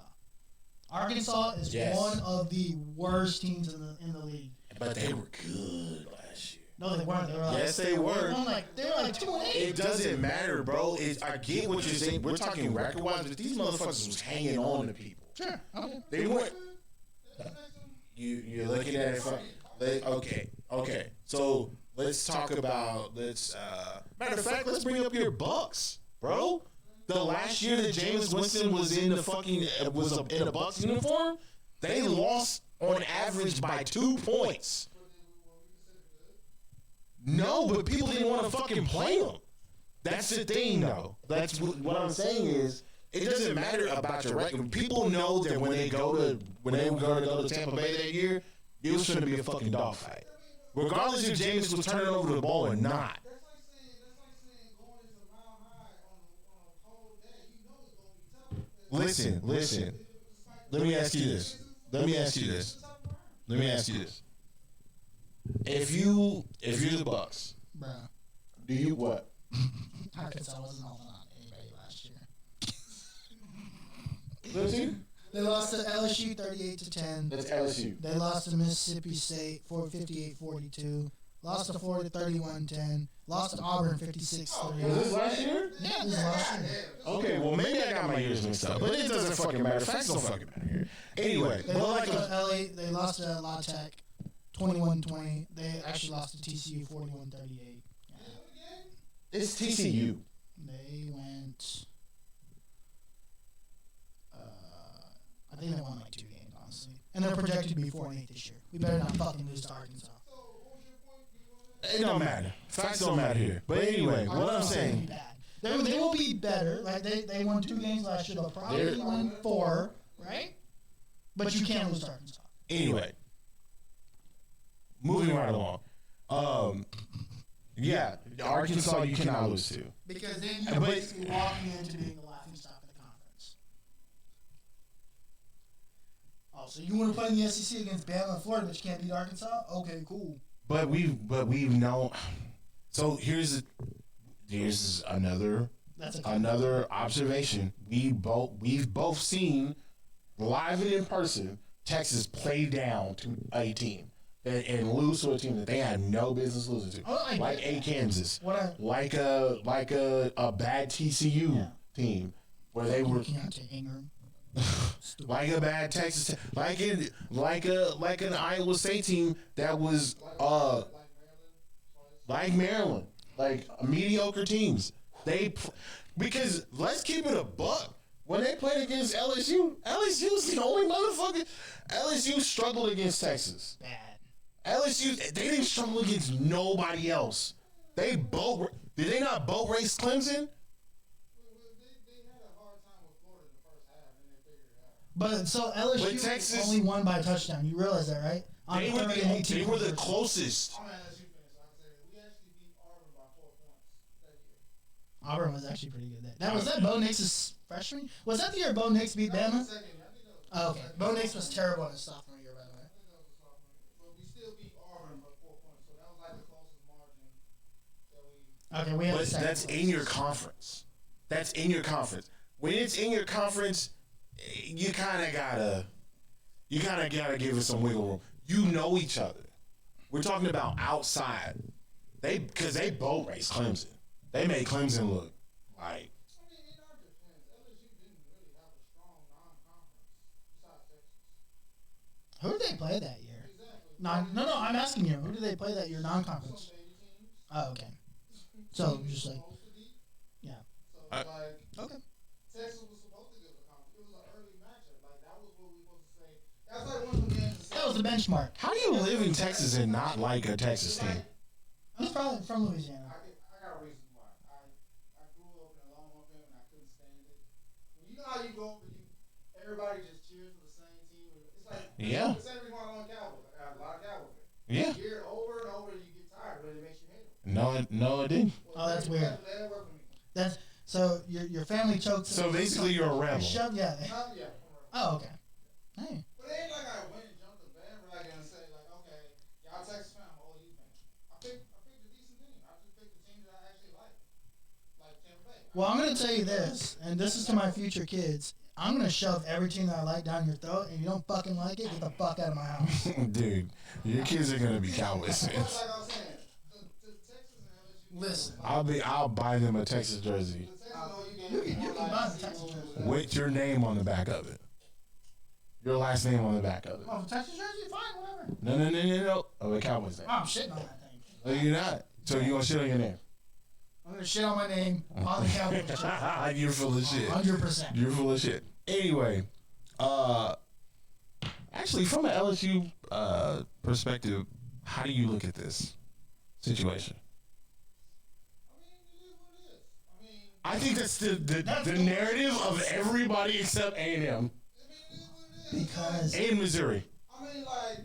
[SPEAKER 2] Arkansas is one of the worst teams in the league.
[SPEAKER 1] But they were good last year.
[SPEAKER 2] No, they weren't. They were like,
[SPEAKER 1] yes, they were.
[SPEAKER 2] They were like 2-8.
[SPEAKER 1] It doesn't matter, bro. I get what you're saying. We're talking record wise, but these motherfuckers was hanging on to people.
[SPEAKER 2] Sure. Okay.
[SPEAKER 1] They weren't. You're looking at it from. Okay. So let's talk about matter of fact, let's bring up your Bucks, bro. The last year that Jameis Winston was in the fucking in a Bucks uniform, they lost on average by 2 points. No, but people didn't want to fucking play them. That's the thing, though. That's what I'm saying is it doesn't matter about your record. People know that when they were going to go to Tampa Bay that year, it was going to be a fucking dogfight, regardless if Jameis was turning over the ball or not. Listen. Let me ask you this. If you're the Bucks,
[SPEAKER 2] Bruh.
[SPEAKER 1] do you what?
[SPEAKER 2] Arkansas wasn't holding on to anybody last year.
[SPEAKER 1] Listen.
[SPEAKER 2] They lost to LSU 38-10.
[SPEAKER 1] That's LSU.
[SPEAKER 2] They lost to Mississippi State 58-42. Lost to Florida 31-10. Lost to Auburn 56-3.
[SPEAKER 1] Was this last year?
[SPEAKER 2] Yeah, this is last year.
[SPEAKER 1] Okay, well maybe I got my years mixed up, but it doesn't fucking matter. Facts don't fucking matter here. Anyway,
[SPEAKER 2] They lost to LA. They lost to La Tech 21-20. They actually lost to TCU 41-38.
[SPEAKER 1] it's TCU.
[SPEAKER 2] They went. I think they won like 2 games, honestly, and they're projected to be 4-8 this year. We better not fucking lose to Arkansas.
[SPEAKER 1] It don't matter. Facts don't matter here. But anyway, what I'm saying.
[SPEAKER 2] They will be better. Like they won 2 games last year. They'll probably win 4, right? But you can't lose to Arkansas.
[SPEAKER 1] Anyway, moving right along. Yeah, Arkansas you cannot lose to.
[SPEAKER 2] Because then you're basically walking into being the laughing stock of the conference. Oh, so you want to play in the SEC against Bama and Florida, but you can't beat Arkansas? Okay, cool.
[SPEAKER 1] But we've known. So here's another observation. We've both seen live and in person Texas play down to a team and lose to a team that they had no business losing to, like a Kansas, like a bad TCU team where they were. Like a bad Texas, like an Iowa State team that was like Maryland, like mediocre teams. Because let's keep it a buck. When they played against LSU's the only motherfucker. LSU struggled against Texas.
[SPEAKER 2] Bad.
[SPEAKER 1] They didn't struggle against nobody else. Did they not boat race Clemson?
[SPEAKER 2] But so LSU only won by a touchdown. You realize that, right?
[SPEAKER 1] They were the closest.
[SPEAKER 2] Auburn was actually pretty good. That was that Bo Nix's freshman. Was that the year Bo Nix beat Bama? Oh, okay. Bo Nix was terrible in his sophomore year, by the way.
[SPEAKER 3] But we still beat Auburn by 4 points, so that was like the closest margin that we.
[SPEAKER 2] Okay, we have.
[SPEAKER 1] But that's in your conference. That's in your conference. When it's in your conference, you kind of gotta give it some wiggle room. You know each other. We're talking about outside. Because they boat raced Clemson. They made Clemson look like.
[SPEAKER 3] I mean, in our defense, LSU didn't really have a strong non-conference besides Texas.
[SPEAKER 2] Who did they play that year?
[SPEAKER 3] Exactly.
[SPEAKER 2] No. I'm asking you. Who did they play that year? Non-conference. Oh, okay. So just like, yeah.
[SPEAKER 3] So
[SPEAKER 2] Okay.
[SPEAKER 3] Texas was supposed to give a conference. It was an early matchup. Like that was what we were supposed to say. That's like one of the games.
[SPEAKER 2] That was the benchmark.
[SPEAKER 1] How do you live in Texas and not like a Texas team?
[SPEAKER 2] He's probably from Louisiana.
[SPEAKER 3] I got a reason why. I grew up in a Longhorn family and I couldn't stand it. You know how you go up and everybody just cheers for the same team. It's like the same reason why I love Cowboys. I got a lot of Cowboys fans.
[SPEAKER 1] Yeah.
[SPEAKER 3] You hear it over and over, you get tired, but it makes you hate them.
[SPEAKER 1] No, it didn't.
[SPEAKER 2] Oh, that's weird.
[SPEAKER 3] That didn't work for me.
[SPEAKER 2] That's so your family chokes.
[SPEAKER 1] So basically, you're a rebel.
[SPEAKER 2] Yeah.
[SPEAKER 3] Yeah.
[SPEAKER 2] Oh, okay. Hey.
[SPEAKER 3] But it ain't like I went and jumped the bandwagon and say like, okay, y'all Texas fan, I'm an OU fan. I picked a decent team. I just picked the team that I actually like Tampa Bay.
[SPEAKER 2] Well, I'm gonna tell you this, and this is to my future kids. I'm gonna shove every team that I like down your throat, and you don't fucking like it, get the fuck out of my house.
[SPEAKER 1] Dude, your kids are gonna be Cowboys
[SPEAKER 3] Like
[SPEAKER 1] fans.
[SPEAKER 3] I was saying,
[SPEAKER 2] Listen,
[SPEAKER 1] I'll buy them a Texas jersey
[SPEAKER 2] you can buy the Texas jersey.
[SPEAKER 1] with your name on the back of it. Your last name on the back of it.
[SPEAKER 2] Oh, Texas jersey, fine, whatever.
[SPEAKER 1] No. Oh, a Cowboys name.
[SPEAKER 2] I'm shitting on that thing.
[SPEAKER 1] No, you're not. So you gonna shit on your name?
[SPEAKER 2] I'm gonna shit on my name on the Cowboys jersey.
[SPEAKER 1] You're full of shit.
[SPEAKER 2] 100%.
[SPEAKER 1] You're full of shit. Anyway, actually, from an LSU perspective, how do you look at this situation? I think that's the narrative of everybody except A&M
[SPEAKER 2] Because
[SPEAKER 1] and Missouri.
[SPEAKER 3] I mean, like,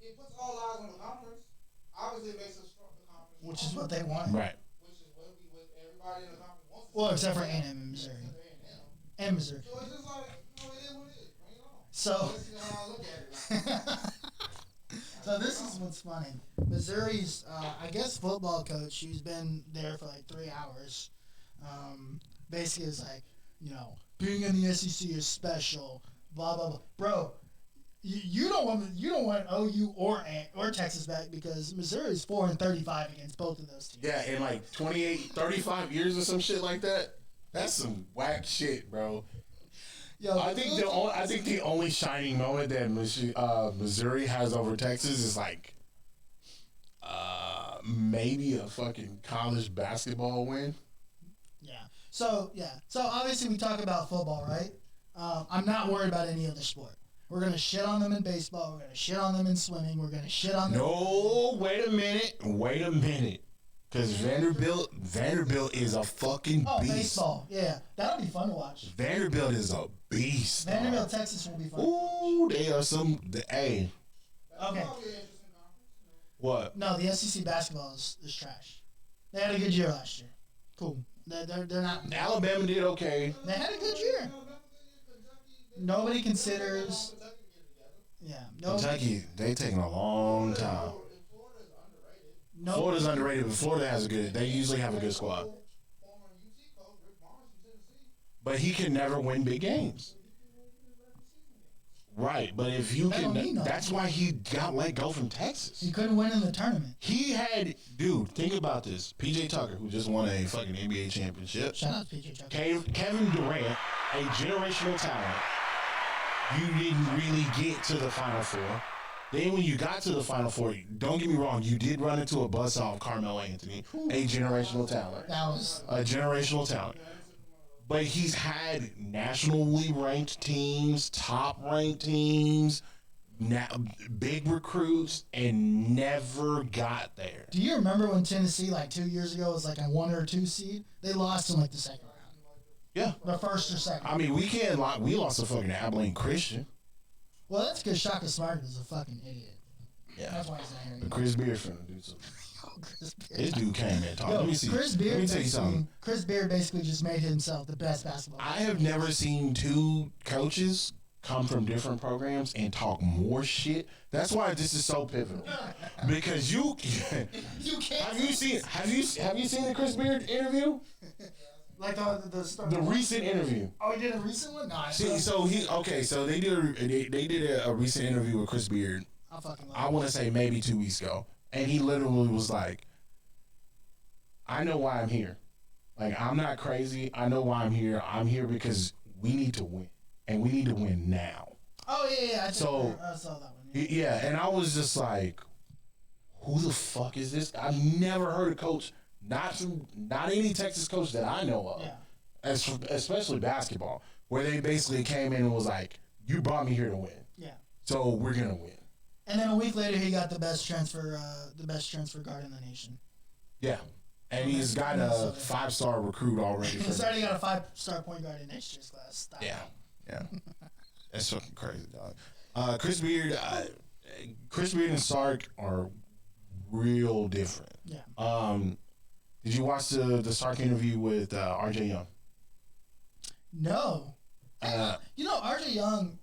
[SPEAKER 3] it puts all eyes on the conference. Obviously, it makes us strong, the conference.
[SPEAKER 2] which is what they want.
[SPEAKER 1] Right.
[SPEAKER 3] Which is what everybody in the conference wants.
[SPEAKER 2] Well, except for A&M and Missouri. And Missouri.
[SPEAKER 3] So it's just like, it is what it is. Bring it on.
[SPEAKER 2] So,
[SPEAKER 3] Let's see how I look at it.
[SPEAKER 2] so this is what's funny. Missouri's, I guess, football coach, who's been there for like 3 hours, basically is like, being in the SEC is special. Blah blah blah, bro. You don't want OU or Texas back because Missouri's 4-35 against both of those teams.
[SPEAKER 1] Yeah, in like 35 years or some shit like that. That's some whack shit, bro.
[SPEAKER 2] Yo,
[SPEAKER 1] I think the only shining moment that Missouri has over Texas is like maybe a fucking college basketball win.
[SPEAKER 2] So obviously we talk about football, right? I'm not worried about any other sport. We're gonna shit on them in baseball. We're gonna shit on them in swimming. We're gonna shit on them.
[SPEAKER 1] No, wait a minute. Because Vanderbilt is a fucking beast.
[SPEAKER 2] Oh, baseball. Yeah, that'll be fun to watch.
[SPEAKER 1] Vanderbilt is a beast.
[SPEAKER 2] Vanderbilt, Texas will be fun.
[SPEAKER 1] Ooh, they are some. Hey.
[SPEAKER 2] Okay.
[SPEAKER 1] What?
[SPEAKER 2] No, the SEC basketball is trash. They had a good year last year. Cool. They're not.
[SPEAKER 1] Alabama did okay.
[SPEAKER 2] They had a good year. Nobody considers. Yeah.
[SPEAKER 1] Kentucky, they taking a long time. Florida's underrated, but Florida has they usually have a good squad. But he can never win big games. Right, but if you can, that's why he got let go from Texas.
[SPEAKER 2] He couldn't win in the tournament.
[SPEAKER 1] He had, dude, think about this. PJ Tucker, who just won a fucking NBA championship.
[SPEAKER 2] Shout out to PJ Tucker.
[SPEAKER 1] Kevin Durant, a generational talent. You didn't really get to the Final Four. Then when you got to the Final Four, don't get me wrong, you did run into a buzzsaw of Carmelo Anthony, a generational talent.
[SPEAKER 2] That was
[SPEAKER 1] a generational talent. But he's had nationally ranked teams, top ranked teams, big recruits, and never got there.
[SPEAKER 2] Do you remember when Tennessee, like 2 years ago, was like a 1 or 2 seed? They lost in like the second round.
[SPEAKER 1] Yeah.
[SPEAKER 2] The first or second.
[SPEAKER 1] I mean, we lost to fucking Abilene Christian.
[SPEAKER 2] Well, that's because Shaka Smart is a fucking idiot.
[SPEAKER 1] Yeah.
[SPEAKER 2] That's why he's not here.
[SPEAKER 1] But Chris Beard finna do something.
[SPEAKER 2] Chris Beard.
[SPEAKER 1] This dude came in talking. Let me see.
[SPEAKER 2] Chris Beard,
[SPEAKER 1] Let me tell you something.
[SPEAKER 2] Chris Beard basically just made himself the best basketball player.
[SPEAKER 1] I have never seen two coaches come from different programs and talk more shit. That's why this is so pivotal. Because you can't. Have you seen the Chris Beard interview?
[SPEAKER 2] Like
[SPEAKER 1] the recent interview.
[SPEAKER 2] Oh, he did a recent one? No.
[SPEAKER 1] So they did a recent interview with Chris Beard. I want to say maybe 2 weeks ago, and he literally was like, "I know why I'm here. Like, I'm not crazy. I know why I'm here. I'm here because we need to win, and we need to win now."
[SPEAKER 2] Oh yeah. I saw that one.
[SPEAKER 1] Yeah, and I was just like, "Who the fuck is this?" I've never heard a coach. Not any Texas coach that I know of, especially basketball, where they basically came in and was like, "You brought me here to win, so we're gonna win."
[SPEAKER 2] And then a week later, he got the best transfer guard in the nation.
[SPEAKER 1] Yeah, and he's got a 5-star recruit already.
[SPEAKER 2] He's already got a 5-star point guard in next year's class. Stop.
[SPEAKER 1] Yeah, that's fucking crazy, dog. Chris Beard and Sark are real different.
[SPEAKER 2] Yeah.
[SPEAKER 1] Did you watch the Sark interview with RJ Young?
[SPEAKER 2] No. RJ Young,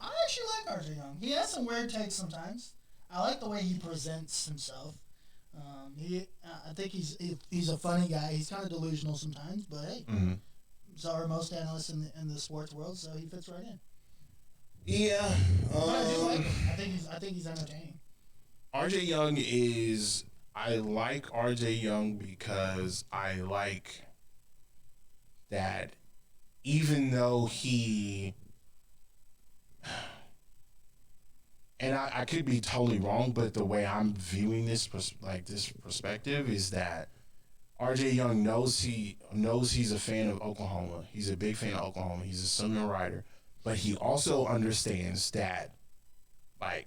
[SPEAKER 2] I actually like RJ Young. He has some weird takes sometimes. I like the way he presents himself. I think he's a funny guy. He's kind of delusional sometimes, but hey, so are most analysts in the sports world, so he fits right in.
[SPEAKER 1] Yeah.
[SPEAKER 2] But I do like him. I think he's entertaining.
[SPEAKER 1] RJ Young is I like RJ Young because I like that even though he and I could be totally wrong, but the way I'm viewing this this perspective is that RJ Young knows he's a fan of Oklahoma. He's a big fan of Oklahoma. He's a singer writer, but he also understands that like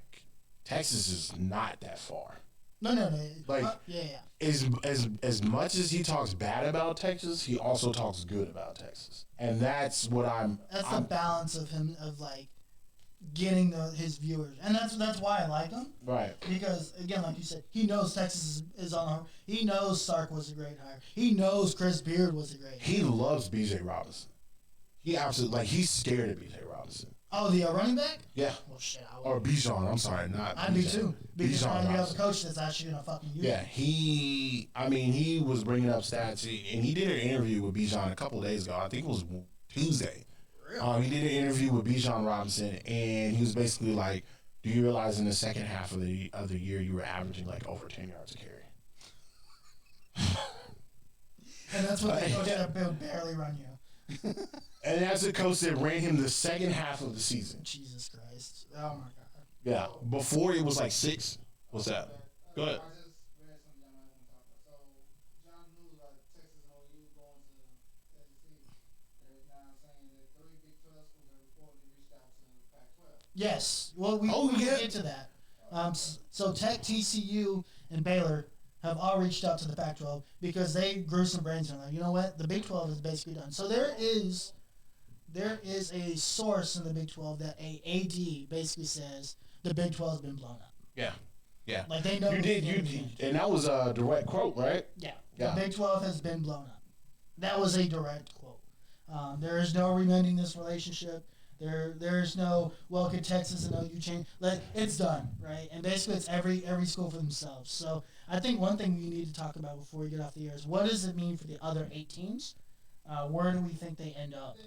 [SPEAKER 1] Texas is not that far.
[SPEAKER 2] No.
[SPEAKER 1] Like
[SPEAKER 2] yeah.
[SPEAKER 1] as much as he talks bad about Texas, he also talks good about Texas, and that's what
[SPEAKER 2] That's the balance of him of like getting his viewers, and that's why I like him.
[SPEAKER 1] Right.
[SPEAKER 2] Because again, like you said, he knows Texas is on her. He knows Sark was a great hire. He knows Chris Beard was a great.
[SPEAKER 1] He loves B.J. Robinson. He absolutely he's scared of B.J. Robinson.
[SPEAKER 2] Oh, the running back?
[SPEAKER 1] Yeah.
[SPEAKER 2] Well, shit.
[SPEAKER 1] Or Bijan. I'm sorry, not.
[SPEAKER 2] I'd be too. Because
[SPEAKER 1] Bijan
[SPEAKER 2] you have a
[SPEAKER 1] Robinson.
[SPEAKER 2] coach that's actually gonna fucking use.
[SPEAKER 1] Yeah, he was bringing up stats, and he did an interview with Bijan a couple days ago. I think it was Tuesday. He did an interview with Bijan Robinson, and he was basically like, "Do you realize in the second half of the year you were averaging like over 10 yards a carry?"
[SPEAKER 2] And that's what the coach that barely run you.
[SPEAKER 1] And that's the coach that ran him the second half of the season.
[SPEAKER 2] Jesus Christ! Oh my God!
[SPEAKER 1] Yeah, before it was like 6. What's that? Go ahead.
[SPEAKER 3] I just read something I might want to talk about. So, John News, like Texas and OU going to SEC. They're now saying that 3 Big 12 schools have reportedly reached out to Pac-12.
[SPEAKER 2] Yes. Well, we can get to that. So Tech, TCU, and Baylor have all reached out to the Pac-12 because they grew some brains on them. You know what? The Big 12 is basically done. So there is a source in the Big 12 that a AD basically says the Big 12 has been blown up.
[SPEAKER 1] Yeah. Yeah.
[SPEAKER 2] Like they know
[SPEAKER 1] You did, and that was a direct quote, right?
[SPEAKER 2] Yeah.
[SPEAKER 1] Yeah.
[SPEAKER 2] The Big 12 has been blown up. That was a direct quote. There is no remending this relationship. There's no, well, could Texas and OU change? Like, it's done, right? And basically, it's every school for themselves. So I think one thing we need to talk about before we get off the air is what does it mean for the other 8 teams? Where do we think they end up?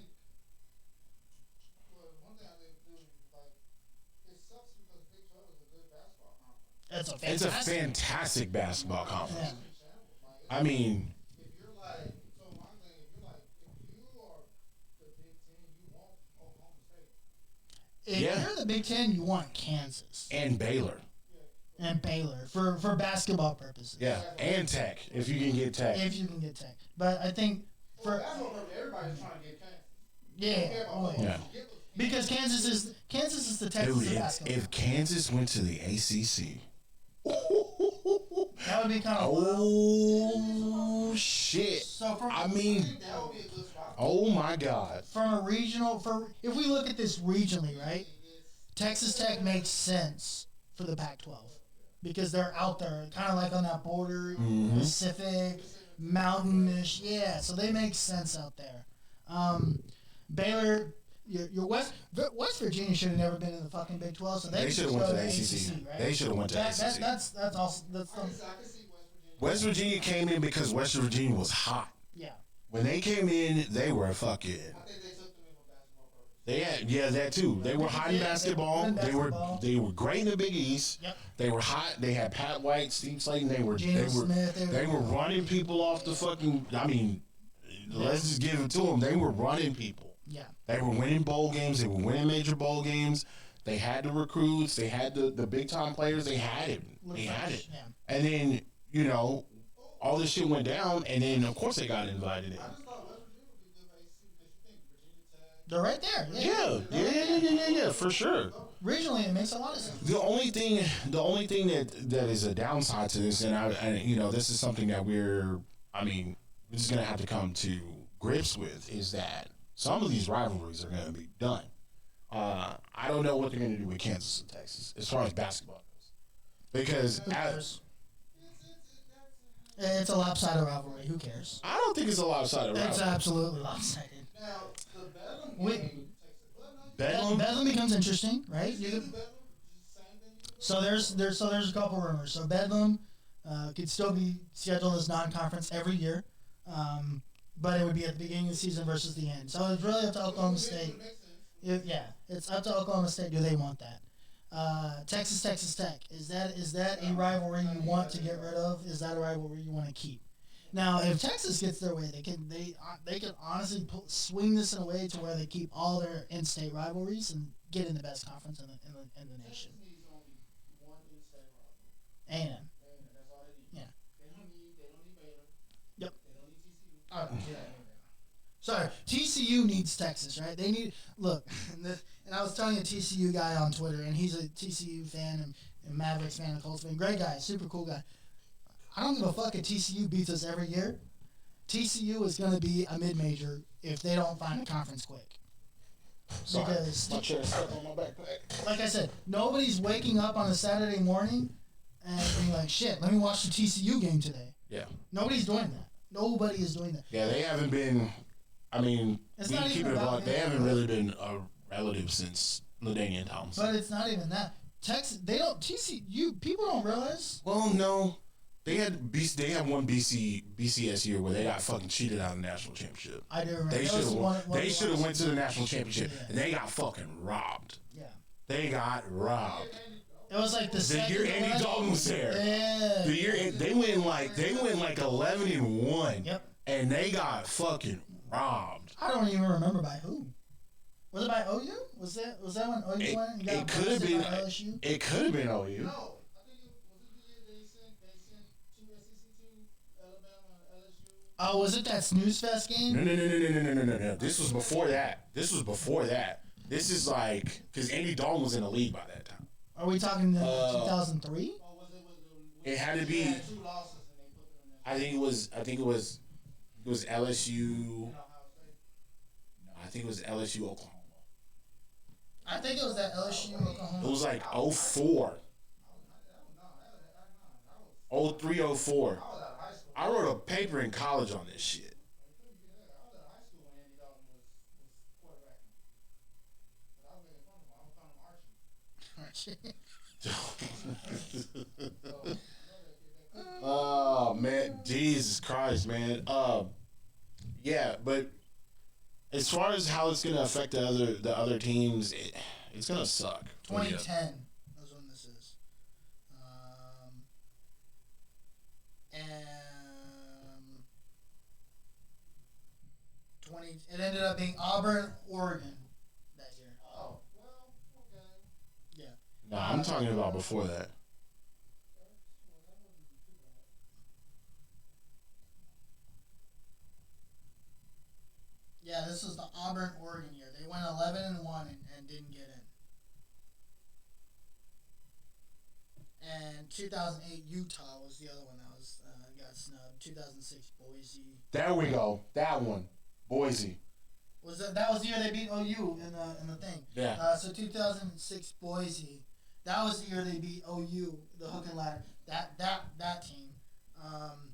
[SPEAKER 3] Well, one thing I didn't do, like, it sucks because Big 12 is a good basketball conference.
[SPEAKER 2] It's
[SPEAKER 1] It's a fantastic basketball conference.
[SPEAKER 2] Yeah.
[SPEAKER 1] I mean,
[SPEAKER 3] If you're like, so one thing, if you are the Big 10, you want Oklahoma State.
[SPEAKER 2] If you're the Big Ten, you want Kansas
[SPEAKER 1] and Baylor.
[SPEAKER 2] and Baylor for basketball purposes.
[SPEAKER 1] Yeah, and Tech, if you can get Tech.
[SPEAKER 2] If you can get Tech. But I think
[SPEAKER 3] For basketball purposes, everybody's trying to get Kansas.
[SPEAKER 2] yeah,
[SPEAKER 1] Yeah.
[SPEAKER 2] because Kansas is the Texas
[SPEAKER 1] Dude,
[SPEAKER 2] of basketball.
[SPEAKER 1] if Kansas went to the ACC,
[SPEAKER 2] That would be kind of
[SPEAKER 1] oh shit!
[SPEAKER 2] So from
[SPEAKER 1] I mean,
[SPEAKER 3] That would be a good spot.
[SPEAKER 1] oh my God!
[SPEAKER 2] from a regional if we look at this regionally, right? Texas Tech makes sense for the Pac-12 because they're out there, kind of like on that border, Pacific, mountainish. Yeah, so they make sense out there. Baylor, your West Virginia should have never been in the fucking Big 12, so
[SPEAKER 1] They should have went to the ACC.
[SPEAKER 2] right?
[SPEAKER 1] They should have went to the ACC.
[SPEAKER 2] That's also that's
[SPEAKER 3] I can see West Virginia.
[SPEAKER 1] West Virginia came in because West Virginia was hot.
[SPEAKER 2] yeah.
[SPEAKER 1] When they came in, they were fucking.
[SPEAKER 3] I think they took them in for basketball purposes.
[SPEAKER 1] They had that too. They were hot in
[SPEAKER 2] Yeah,
[SPEAKER 1] basketball.
[SPEAKER 2] they were in basketball.
[SPEAKER 1] They were great in the Big East.
[SPEAKER 2] Yep.
[SPEAKER 1] They were hot. They had Pat White, Steve Slayton.
[SPEAKER 2] Geno Smith,
[SPEAKER 1] they were running people off the fucking. I mean, let's just give it to them. They were running people.
[SPEAKER 2] Yeah.
[SPEAKER 1] They were winning bowl games. They were winning major bowl games. They had the recruits. They had the big time players. They had it. They had it.
[SPEAKER 2] Yeah.
[SPEAKER 1] And then all this shit went down. And then of course they got invited in.
[SPEAKER 3] I just thought West Virginia would be good for ACC because you think Virginia Tech.
[SPEAKER 2] They're right there.
[SPEAKER 1] Yeah, for sure.
[SPEAKER 2] Regionally, it makes a lot of sense.
[SPEAKER 1] The only thing that is a downside to this, and this is something that we're just gonna have to come to grips with, is that some of these rivalries are gonna be done. I don't know what they're gonna do with Kansas and Texas as far as basketball goes, because
[SPEAKER 2] Who cares? It's a lopsided rivalry. Who cares?
[SPEAKER 1] I don't think it's a lopsided
[SPEAKER 2] It's
[SPEAKER 1] rivalry.
[SPEAKER 2] absolutely lopsided.
[SPEAKER 3] Now, the Bedlam
[SPEAKER 2] Wait.
[SPEAKER 3] game,
[SPEAKER 1] Bedlam?
[SPEAKER 2] Bedlam becomes interesting, right?
[SPEAKER 3] Bedlam,
[SPEAKER 2] Same thing.
[SPEAKER 3] you
[SPEAKER 2] So there's a couple rumors. So Bedlam could still be scheduled as non-conference every year, but it would be at the beginning of the season versus the end. So it's really up to Oklahoma State. It's up to Oklahoma State. Do they want that? Texas Tech. Is that a rivalry you want to get rid of? Is that a rivalry you want to keep? Now, if Texas gets their way, they can honestly swing this in a way to where they keep all their in-state rivalries and get in the best conference in the nation.
[SPEAKER 3] Texas needs only one in-state rival.
[SPEAKER 2] A&M.
[SPEAKER 3] That's all they need.
[SPEAKER 2] Yeah.
[SPEAKER 3] They don't need Baylor.
[SPEAKER 2] Yep.
[SPEAKER 3] They don't need TCU.
[SPEAKER 2] Oh, yeah. Sorry, TCU needs Texas, right? They need look, and I was telling a TCU guy on Twitter, and he's a TCU fan and Mavericks fan and Colts fan. Great guy, super cool guy. I don't give a fuck if TCU beats us every year. TCU is going to be a mid-major if they don't find a conference quick.
[SPEAKER 1] Sorry,
[SPEAKER 2] Because,
[SPEAKER 1] my chair stuck on my backpack.
[SPEAKER 2] like I said, nobody's waking up on a Saturday morning and being like, shit, let me watch the TCU game today.
[SPEAKER 1] Yeah.
[SPEAKER 2] Nobody's doing that. Nobody is doing that.
[SPEAKER 1] Yeah, they haven't been. I mean,
[SPEAKER 2] It's
[SPEAKER 1] we
[SPEAKER 2] not
[SPEAKER 1] keep
[SPEAKER 2] even
[SPEAKER 1] it
[SPEAKER 2] about
[SPEAKER 1] about. They
[SPEAKER 2] him.
[SPEAKER 1] haven't really been a relative since LaDainian Thompson.
[SPEAKER 2] But it's not even that. Texas, they don't, TCU, people don't realize.
[SPEAKER 1] Well, no, they had one BCS year where they got fucking cheated out of the national championship.
[SPEAKER 2] I do remember.
[SPEAKER 1] They
[SPEAKER 2] That
[SPEAKER 1] should
[SPEAKER 2] was
[SPEAKER 1] have
[SPEAKER 2] the
[SPEAKER 1] won.
[SPEAKER 2] one
[SPEAKER 1] They should have went to the national championship,
[SPEAKER 2] Yeah.
[SPEAKER 1] and they got fucking robbed.
[SPEAKER 2] Yeah.
[SPEAKER 1] They got robbed.
[SPEAKER 2] It was like the
[SPEAKER 1] The
[SPEAKER 2] second
[SPEAKER 1] year Andy
[SPEAKER 2] last-
[SPEAKER 1] Dalton was there.
[SPEAKER 2] Yeah.
[SPEAKER 1] The year they went like 11-1.
[SPEAKER 2] Yep.
[SPEAKER 1] And they got fucking robbed.
[SPEAKER 2] I don't even remember by who. Was it by OU? Was that when OU went and got
[SPEAKER 1] It could have
[SPEAKER 2] blasted
[SPEAKER 1] been.
[SPEAKER 2] by LSU?
[SPEAKER 1] It could have been OU.
[SPEAKER 3] No, I think was it the year they sent two SEC teams, Alabama and LSU.
[SPEAKER 2] Oh, was it that snooze fest game?
[SPEAKER 1] No. This was before that. This is like because Andy Dalton was in the league by that time.
[SPEAKER 2] Are we talking 2003?
[SPEAKER 3] Or was
[SPEAKER 1] It had to be.
[SPEAKER 3] they had two losses and they put them in
[SPEAKER 1] I think it was LSU.
[SPEAKER 3] Ohio State?
[SPEAKER 1] I think it was LSU Oklahoma.
[SPEAKER 2] I think it was that LSU
[SPEAKER 1] It
[SPEAKER 2] Oklahoma.
[SPEAKER 1] was like 04. 03, 04.
[SPEAKER 3] I was out of high school.
[SPEAKER 1] I wrote a paper in college on this shit.
[SPEAKER 3] I was out of high school when Andy Dalton was quarterbacking. But I was making fun of him. I was calling him Archie.
[SPEAKER 1] Oh man, Jesus Christ, man. Yeah, but as far as how it's gonna affect the other teams, it's gonna suck.
[SPEAKER 2] 2010 was when this is. And 20. It ended up being Auburn, Oregon that year.
[SPEAKER 3] Oh, well, okay.
[SPEAKER 2] Yeah.
[SPEAKER 1] No, I'm talking about before that.
[SPEAKER 2] Yeah, this was the Auburn, Oregon year. They went 11-1 and didn't get in. And 2008 Utah was the other one that was got snubbed. 2006 Boise.
[SPEAKER 1] There we go. That one, Boise.
[SPEAKER 2] Was that was the year they beat OU in the thing?
[SPEAKER 1] Yeah.
[SPEAKER 2] So 2006 Boise. That was the year they beat OU, the hook and ladder. That team.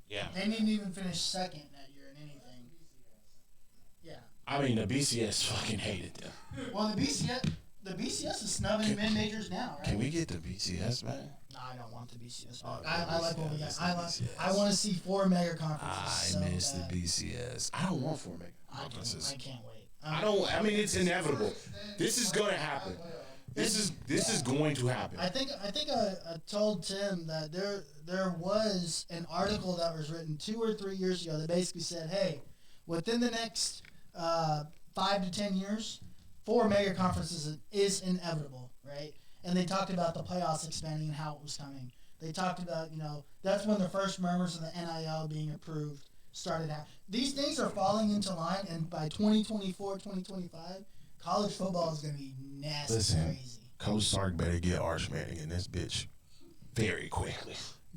[SPEAKER 1] Yeah.
[SPEAKER 2] They didn't even finish second that year in anything. Yeah.
[SPEAKER 1] I mean, the BCS fucking hated them.
[SPEAKER 2] Well, the BCS is snubbing mid majors now, right?
[SPEAKER 1] Can we get the BCS, man?
[SPEAKER 2] No, I don't want the BCS.
[SPEAKER 1] Oh,
[SPEAKER 2] I like what we got.
[SPEAKER 1] BCS.
[SPEAKER 2] I want to see 4 mega conferences.
[SPEAKER 1] I miss
[SPEAKER 2] so bad.
[SPEAKER 1] the BCS. I don't want 4 mega
[SPEAKER 2] I
[SPEAKER 1] conferences.
[SPEAKER 2] can't wait.
[SPEAKER 1] I don't. I mean, it's inevitable. This is gonna happen. This is going to happen.
[SPEAKER 2] I think I told Tim that there was an article that was written 2 or 3 years ago that basically said, hey, within the next 5 to 10 years, 4 mega conferences is inevitable, right? And they talked about the playoffs expanding and how it was coming. They talked about, that's when the first murmurs of the NIL being approved started happening. These things are falling into line, and by 2024, 2025, college football is going to be nasty crazy.
[SPEAKER 1] Coach Sark better get Arch Manning in this bitch very quickly.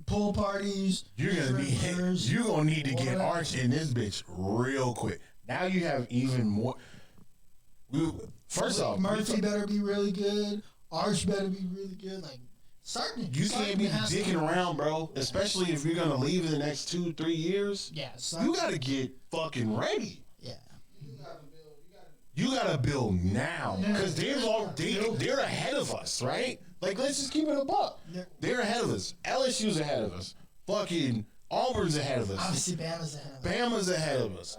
[SPEAKER 2] Pool parties.
[SPEAKER 1] You're gonna need to get Arch in this bitch real quick. Now you have even more. First off,
[SPEAKER 2] Murphy better be really good. Arch better be really good. Like
[SPEAKER 1] you can't be dicking around, bro. Especially if you're gonna leave in the next 2-3 years.
[SPEAKER 2] Yeah,
[SPEAKER 1] you gotta get fucking ready.
[SPEAKER 2] Yeah.
[SPEAKER 1] You gotta build now because they're ahead of us, right? Like, let's just keep it a buck. They're ahead of us. LSU's ahead of us. Fucking Auburn's ahead of us.
[SPEAKER 2] Obviously, Bama's ahead of us.
[SPEAKER 1] Bama's ahead of us.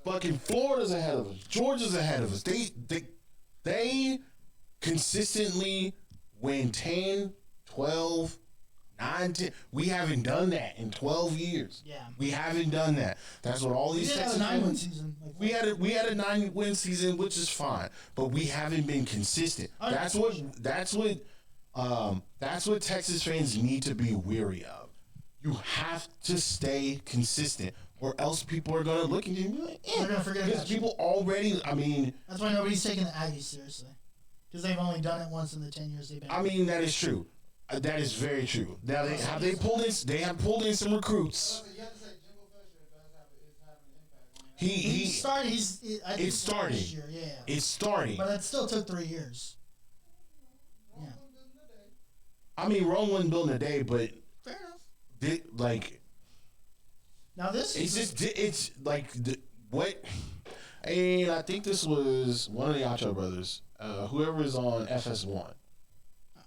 [SPEAKER 1] Fucking Florida's ahead of us. Georgia's ahead of us. They consistently win 10, 12, 9, 10. We haven't done that in 12 years.
[SPEAKER 2] Yeah.
[SPEAKER 1] We haven't done that. That's what all
[SPEAKER 2] We
[SPEAKER 1] these
[SPEAKER 2] did have a
[SPEAKER 1] Texas
[SPEAKER 2] 9-win
[SPEAKER 1] fans.
[SPEAKER 2] season. Like,
[SPEAKER 1] We had a 9-win season, which is fine, but we haven't been consistent. That's what Texas fans need to be weary of. You have to stay consistent, or else people are gonna look at you and be like,
[SPEAKER 2] They're gonna forget
[SPEAKER 1] because
[SPEAKER 2] about you.
[SPEAKER 1] people already. I mean,
[SPEAKER 2] That's why nobody's taking the Aggies seriously, because they've only done it once in the 10 years they've been.
[SPEAKER 1] I mean that is true. That is very true. Now they pulled in some recruits.
[SPEAKER 3] You have to say Jimbo Fisher is having an impact on that.
[SPEAKER 1] He
[SPEAKER 2] started. I think
[SPEAKER 1] it's starting.
[SPEAKER 2] This year, yeah.
[SPEAKER 1] It's starting.
[SPEAKER 2] But it still took 3 years. Yeah.
[SPEAKER 1] I mean, Rome wasn't built in a day, but
[SPEAKER 2] Fair enough.
[SPEAKER 1] like
[SPEAKER 2] Now this
[SPEAKER 1] it's
[SPEAKER 2] is
[SPEAKER 1] just it's like what. And I think this was one of the Acho brothers, whoever is on FS1.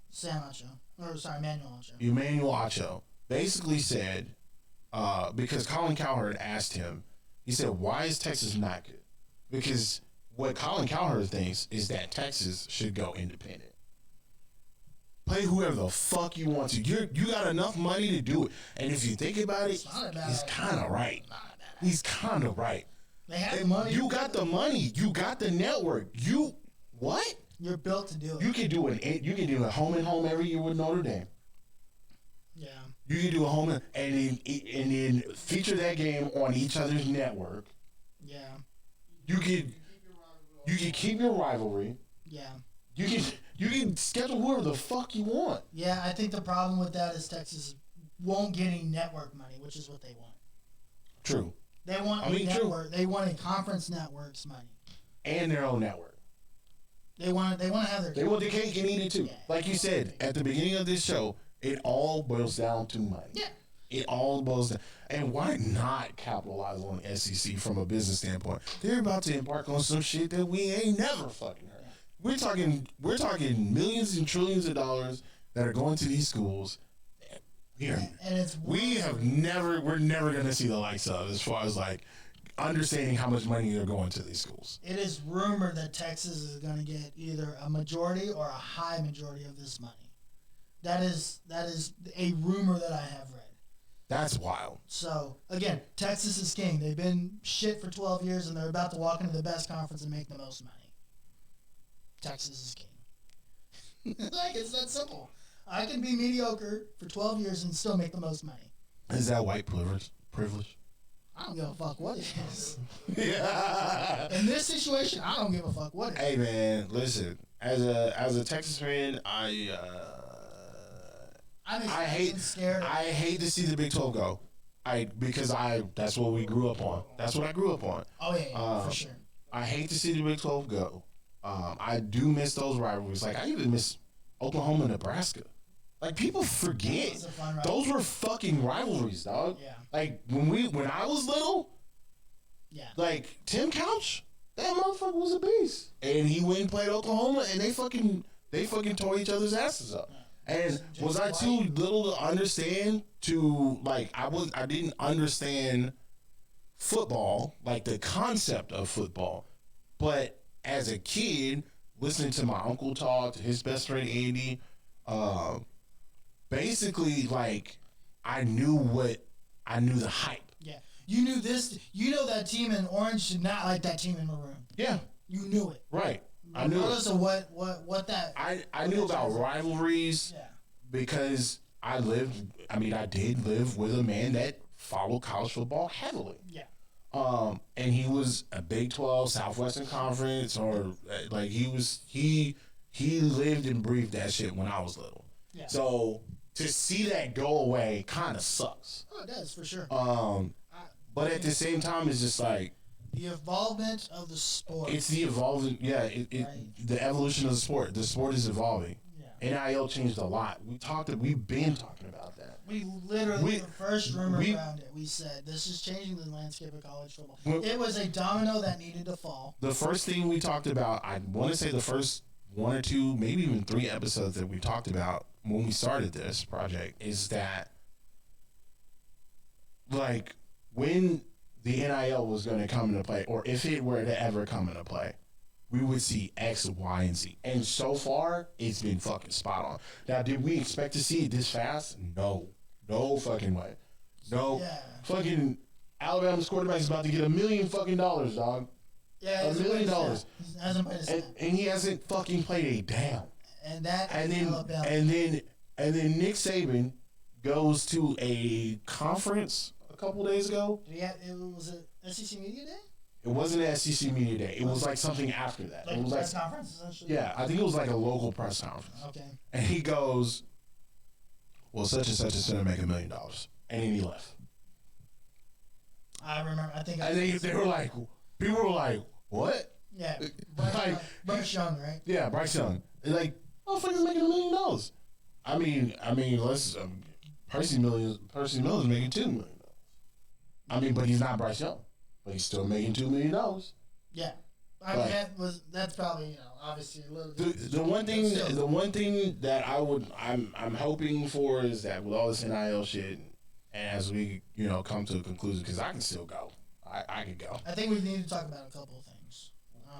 [SPEAKER 2] Sam Acho. Or sorry, Manuel Acho.
[SPEAKER 1] Emmanuel Acho basically said, because Colin Cowherd asked him, he said, why is Texas not good? Because what Colin Cowherd thinks is that Texas should go independent. Play whoever the fuck you want to. You got enough money to do it. And if you think about it, he's kind of right. He's kind of right.
[SPEAKER 2] They have the money.
[SPEAKER 1] You got the money. You got the network. What?
[SPEAKER 2] You're built to do it.
[SPEAKER 1] You can do a home and home every year with Notre Dame.
[SPEAKER 2] Yeah.
[SPEAKER 1] You can do a home and then feature that game on each other's network.
[SPEAKER 2] Yeah.
[SPEAKER 1] You can keep your rivalry.
[SPEAKER 2] Yeah.
[SPEAKER 1] You can schedule whoever the fuck you want.
[SPEAKER 2] Yeah, I think the problem with that is Texas won't get any network money, which is what they want.
[SPEAKER 1] True.
[SPEAKER 2] They want a network. They want a conference network's money.
[SPEAKER 1] And their own network.
[SPEAKER 2] They want to have their.
[SPEAKER 1] They want the cake and eat it too.
[SPEAKER 2] Yeah.
[SPEAKER 1] Like you said at the beginning of this show, it all boils down to money.
[SPEAKER 2] Yeah.
[SPEAKER 1] It all boils down. And why not capitalize on SEC from a business standpoint? They're about to embark on some shit that we ain't never fucking heard. We're talking millions and trillions of dollars that are going to these schools. We're never gonna see the likes of, as far as like understanding how much money they're going to these schools.
[SPEAKER 2] It is rumored that Texas is going to get either a majority or a high majority of this money. That is a rumor that I have read.
[SPEAKER 1] That's wild.
[SPEAKER 2] So again, Texas is king. They've been shit for 12 years, and they're about to walk into the best conference and make the most money. Texas is king. Like, it's that simple. I can be mediocre for 12 years and still make the most money.
[SPEAKER 1] Is that white privilege?
[SPEAKER 2] I don't give a fuck what it is.
[SPEAKER 1] Yeah.
[SPEAKER 2] In this situation, I don't give a fuck what it is.
[SPEAKER 1] Hey man, listen. As a Texas fan, I hate to see the Big 12 go. Because that's what we grew up on. That's what I grew up on.
[SPEAKER 2] Oh yeah, for sure.
[SPEAKER 1] I hate to see the Big 12 go. I do miss those rivalries. Like I even miss Oklahoma, Nebraska. Like people forget those were fucking rivalries, dog.
[SPEAKER 2] Yeah.
[SPEAKER 1] Like when I was little,
[SPEAKER 2] yeah.
[SPEAKER 1] Like Tim Couch, that motherfucker was a beast, and he went and played Oklahoma, and they fucking tore each other's asses up. And was I too little to understand? I didn't understand football, like the concept of football, but as a kid, listening to my uncle talk, to his best friend Andy, basically, like, I knew the hype.
[SPEAKER 2] Yeah. You knew this. You know that team in orange did not like that team in maroon.
[SPEAKER 1] Yeah.
[SPEAKER 2] You knew it.
[SPEAKER 1] Right. I knew
[SPEAKER 2] Regardless of what that.
[SPEAKER 1] I knew about rivalries.
[SPEAKER 2] Yeah.
[SPEAKER 1] Because I did live with a man that followed college football heavily.
[SPEAKER 2] Yeah.
[SPEAKER 1] And he was a Big 12 Southwestern Conference, or like he lived and breathed that shit when I was little.
[SPEAKER 2] Yeah.
[SPEAKER 1] So to see that go away kind of sucks.
[SPEAKER 2] Oh, it does for sure.
[SPEAKER 1] But at the same time, it's just like
[SPEAKER 2] the evolvement of the sport.
[SPEAKER 1] It's the evolving, yeah. The evolution of the sport. The sport is evolving. Yeah. NIL changed a lot. We've been talking about that.
[SPEAKER 2] We literally, the first rumor around it, we said this is changing the landscape of college football. It was a domino that needed to fall.
[SPEAKER 1] The first thing we talked about, I want to say the first 1 or 2, maybe even 3 episodes that we talked about when we started this project, is that like when the NIL was going to come into play, or if it were to ever come into play, we would see X, Y, and Z. And so far, it's been fucking spot on. Now, did we expect to see it this fast? No. No fucking way. No.
[SPEAKER 2] Yeah.
[SPEAKER 1] Fucking Alabama's quarterback is about to get $1 million fucking dollars, dog.
[SPEAKER 2] Yeah,
[SPEAKER 1] $1 million.
[SPEAKER 2] He hasn't played a snap.
[SPEAKER 1] And he hasn't fucking played a damn.
[SPEAKER 2] And that
[SPEAKER 1] And
[SPEAKER 2] is
[SPEAKER 1] then
[SPEAKER 2] Alabama.
[SPEAKER 1] and then Nick Saban goes to a conference a couple days ago.
[SPEAKER 2] Was it SEC Media Day?
[SPEAKER 1] It wasn't an SEC Media Day. It was like something after that.
[SPEAKER 2] Like
[SPEAKER 1] It was
[SPEAKER 2] a
[SPEAKER 1] like
[SPEAKER 2] press conference, essentially?
[SPEAKER 1] yeah, I think it was like a local press conference.
[SPEAKER 2] Okay.
[SPEAKER 1] And he goes, "Well, such and such is going to make $1 million," and then he left.
[SPEAKER 2] I remember. I think.
[SPEAKER 1] And they were like, people were like, "What?"
[SPEAKER 2] Yeah.
[SPEAKER 1] Like-
[SPEAKER 2] Bryce Young, right?
[SPEAKER 1] Yeah, Bryce Young. They're like, "Motherfucker's making $1 million." I mean, let's Percy Mills is making $2 million. I mean, but he's not Bryce Young, but he's still making $2 million.
[SPEAKER 2] Yeah. I mean,
[SPEAKER 1] Right.
[SPEAKER 2] that's probably obviously a little.
[SPEAKER 1] The one thing that I'm hoping for is that with all this NIL shit, and as we come to a conclusion, because I can still go, I can go.
[SPEAKER 2] I think we need to talk about a couple of things.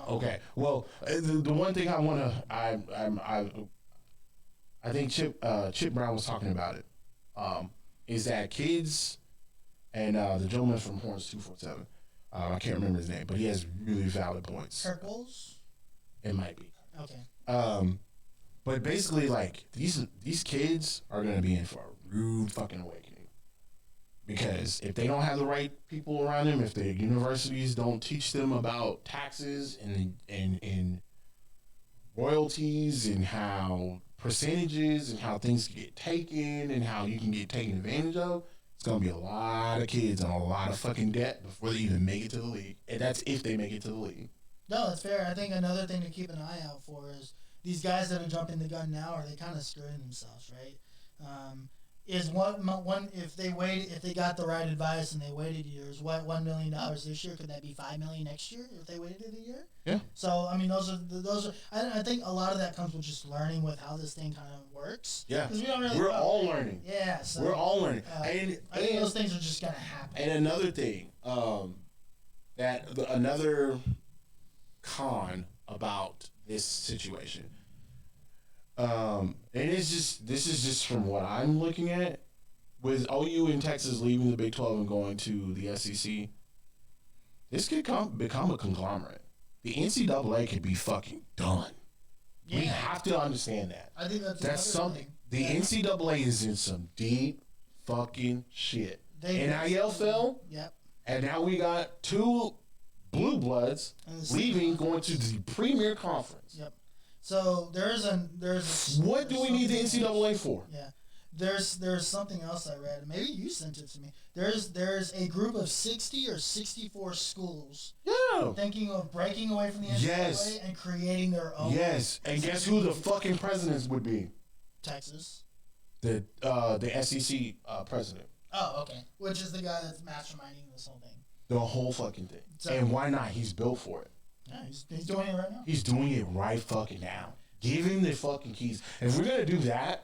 [SPEAKER 1] Okay, well, the one thing I think Chip Brown was talking about it, is that kids and the gentleman from Horns 247. I can't remember his name, but he has really valid points.
[SPEAKER 2] Kirkles?
[SPEAKER 1] It might be.
[SPEAKER 2] Okay.
[SPEAKER 1] But basically, like these kids are gonna be in for a rude fucking awakening, because if they don't have the right people around them, if the universities don't teach them about taxes and royalties and how percentages and how things get taken and how you can get taken advantage of, it's gonna be a lot of kids and a lot of fucking debt before they even make it to the league, and that's if they make it to the league.
[SPEAKER 2] No, that's fair. I think another thing to keep an eye out for is these guys that are jumping the gun now, are they kind of screwing themselves, right? Is one if they got the right advice and they waited years, what $1 million this year, could that be $5 million next year if they waited a year?
[SPEAKER 1] Yeah.
[SPEAKER 2] So I mean, those are. I think a lot of that comes with just learning with how this thing kind of works.
[SPEAKER 1] Yeah.
[SPEAKER 2] Because we don't really.
[SPEAKER 1] We're
[SPEAKER 2] know.
[SPEAKER 1] all learning.
[SPEAKER 2] Yeah. So,
[SPEAKER 1] We're all learning,
[SPEAKER 2] I think those things are just gonna happen.
[SPEAKER 1] And another thing, another con about this situation, and this is just from what I'm looking at, with OU and Texas leaving the Big 12 and going to the SEC, this could become a conglomerate. The NCAA could be fucking done.
[SPEAKER 2] Yeah.
[SPEAKER 1] We have to understand that.
[SPEAKER 2] I think that's
[SPEAKER 1] That's something. The NCAA is in some deep fucking shit. NIL fell,
[SPEAKER 2] Yep.
[SPEAKER 1] and now we got two blue bloods leaving, going to the premier conference.
[SPEAKER 2] Yep. So there's
[SPEAKER 1] What do we need the NCAA for?
[SPEAKER 2] Yeah. There's something else I read. Maybe you sent it to me. There's a group of 60 or 64 schools thinking of breaking away from the NCAA and creating their own.
[SPEAKER 1] Yes. And guess who the fucking presidents would be?
[SPEAKER 2] Texas.
[SPEAKER 1] The SEC president.
[SPEAKER 2] Oh, okay. Which is the guy that's masterminding this whole thing.
[SPEAKER 1] The whole fucking thing.
[SPEAKER 2] So,
[SPEAKER 1] and why not? He's built for it.
[SPEAKER 2] Yeah, he's doing it right now.
[SPEAKER 1] He's doing it right fucking now. Give him the fucking keys. If we're gonna do that,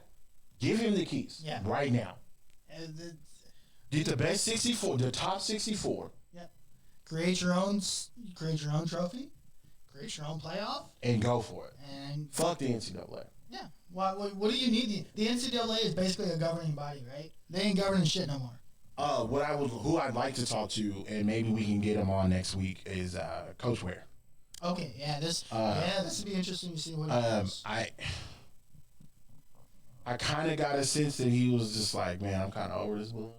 [SPEAKER 1] give him the keys.
[SPEAKER 2] Yeah.
[SPEAKER 1] Right now. Get the best 64, the top 64.
[SPEAKER 2] Yeah. Create your own trophy. Create your own playoff.
[SPEAKER 1] And go for it.
[SPEAKER 2] And
[SPEAKER 1] fuck the NCAA.
[SPEAKER 2] Yeah. What do you need? The NCAA is basically a governing body, right? They ain't governing shit no more.
[SPEAKER 1] Who I'd like to talk to, and maybe we can get him on next week, is Coach Ware.
[SPEAKER 2] Okay, this would be interesting to see what he does.
[SPEAKER 1] I kind of got a sense that he was just like, man, I'm kind of over this bullshit.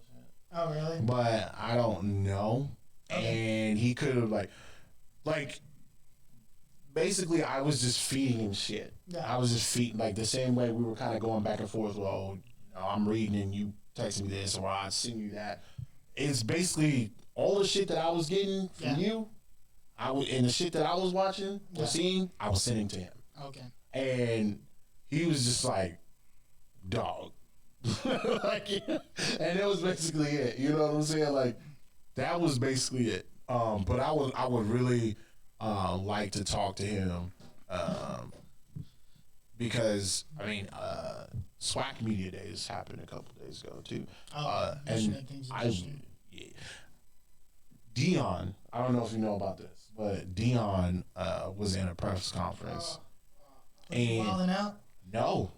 [SPEAKER 2] Oh, really?
[SPEAKER 1] But I don't know. Okay. And he could have basically, I was just feeding him shit. Yeah. I was just feeding, like the same way we were kind of going back and forth. Well, I'm reading and you text me this, or I send you that. It's basically all the shit that I was getting from you. And the shit that I was watching or seeing, I was sending to him.
[SPEAKER 2] Okay.
[SPEAKER 1] And he was just like, dog. And that was basically it. You know what I'm saying? Like, that was basically it. But I would really like to talk to him, because I mean, SWAC Media Days happened a couple days ago too. And Dion, I don't know if you know about this, but Dion was in a press conference.
[SPEAKER 2] Was he
[SPEAKER 1] And
[SPEAKER 2] wilding out?
[SPEAKER 1] no,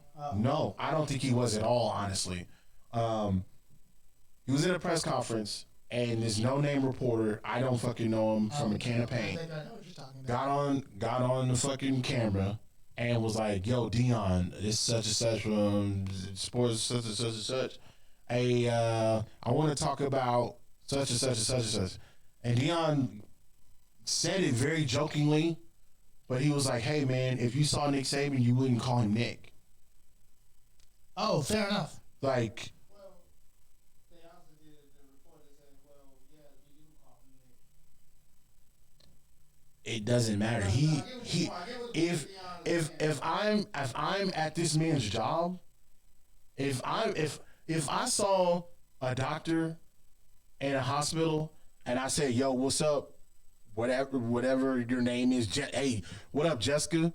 [SPEAKER 1] I don't think he was at all, honestly. He was in a press conference, and this no-name reporter, I don't fucking know him from a can of
[SPEAKER 2] I
[SPEAKER 1] paint,
[SPEAKER 2] think I know what you're talking about.
[SPEAKER 1] got on the fucking camera and was like, "Yo, Dion, it's such and such from sports such and such and such. Hey, I want to talk about such and such and such and such." And Dion said it very jokingly, but he was like, "Hey, man, if you saw Nick Saban, you wouldn't call him Nick."
[SPEAKER 2] Oh, fair enough.
[SPEAKER 1] Like,
[SPEAKER 3] Well, they also did the report that said, well, yeah, we do call him Nick.
[SPEAKER 1] it doesn't matter. If I'm at this man's job, if I saw a doctor in a hospital and I said, "Yo, what's up? Whatever your name is, hey, what up, Jessica?"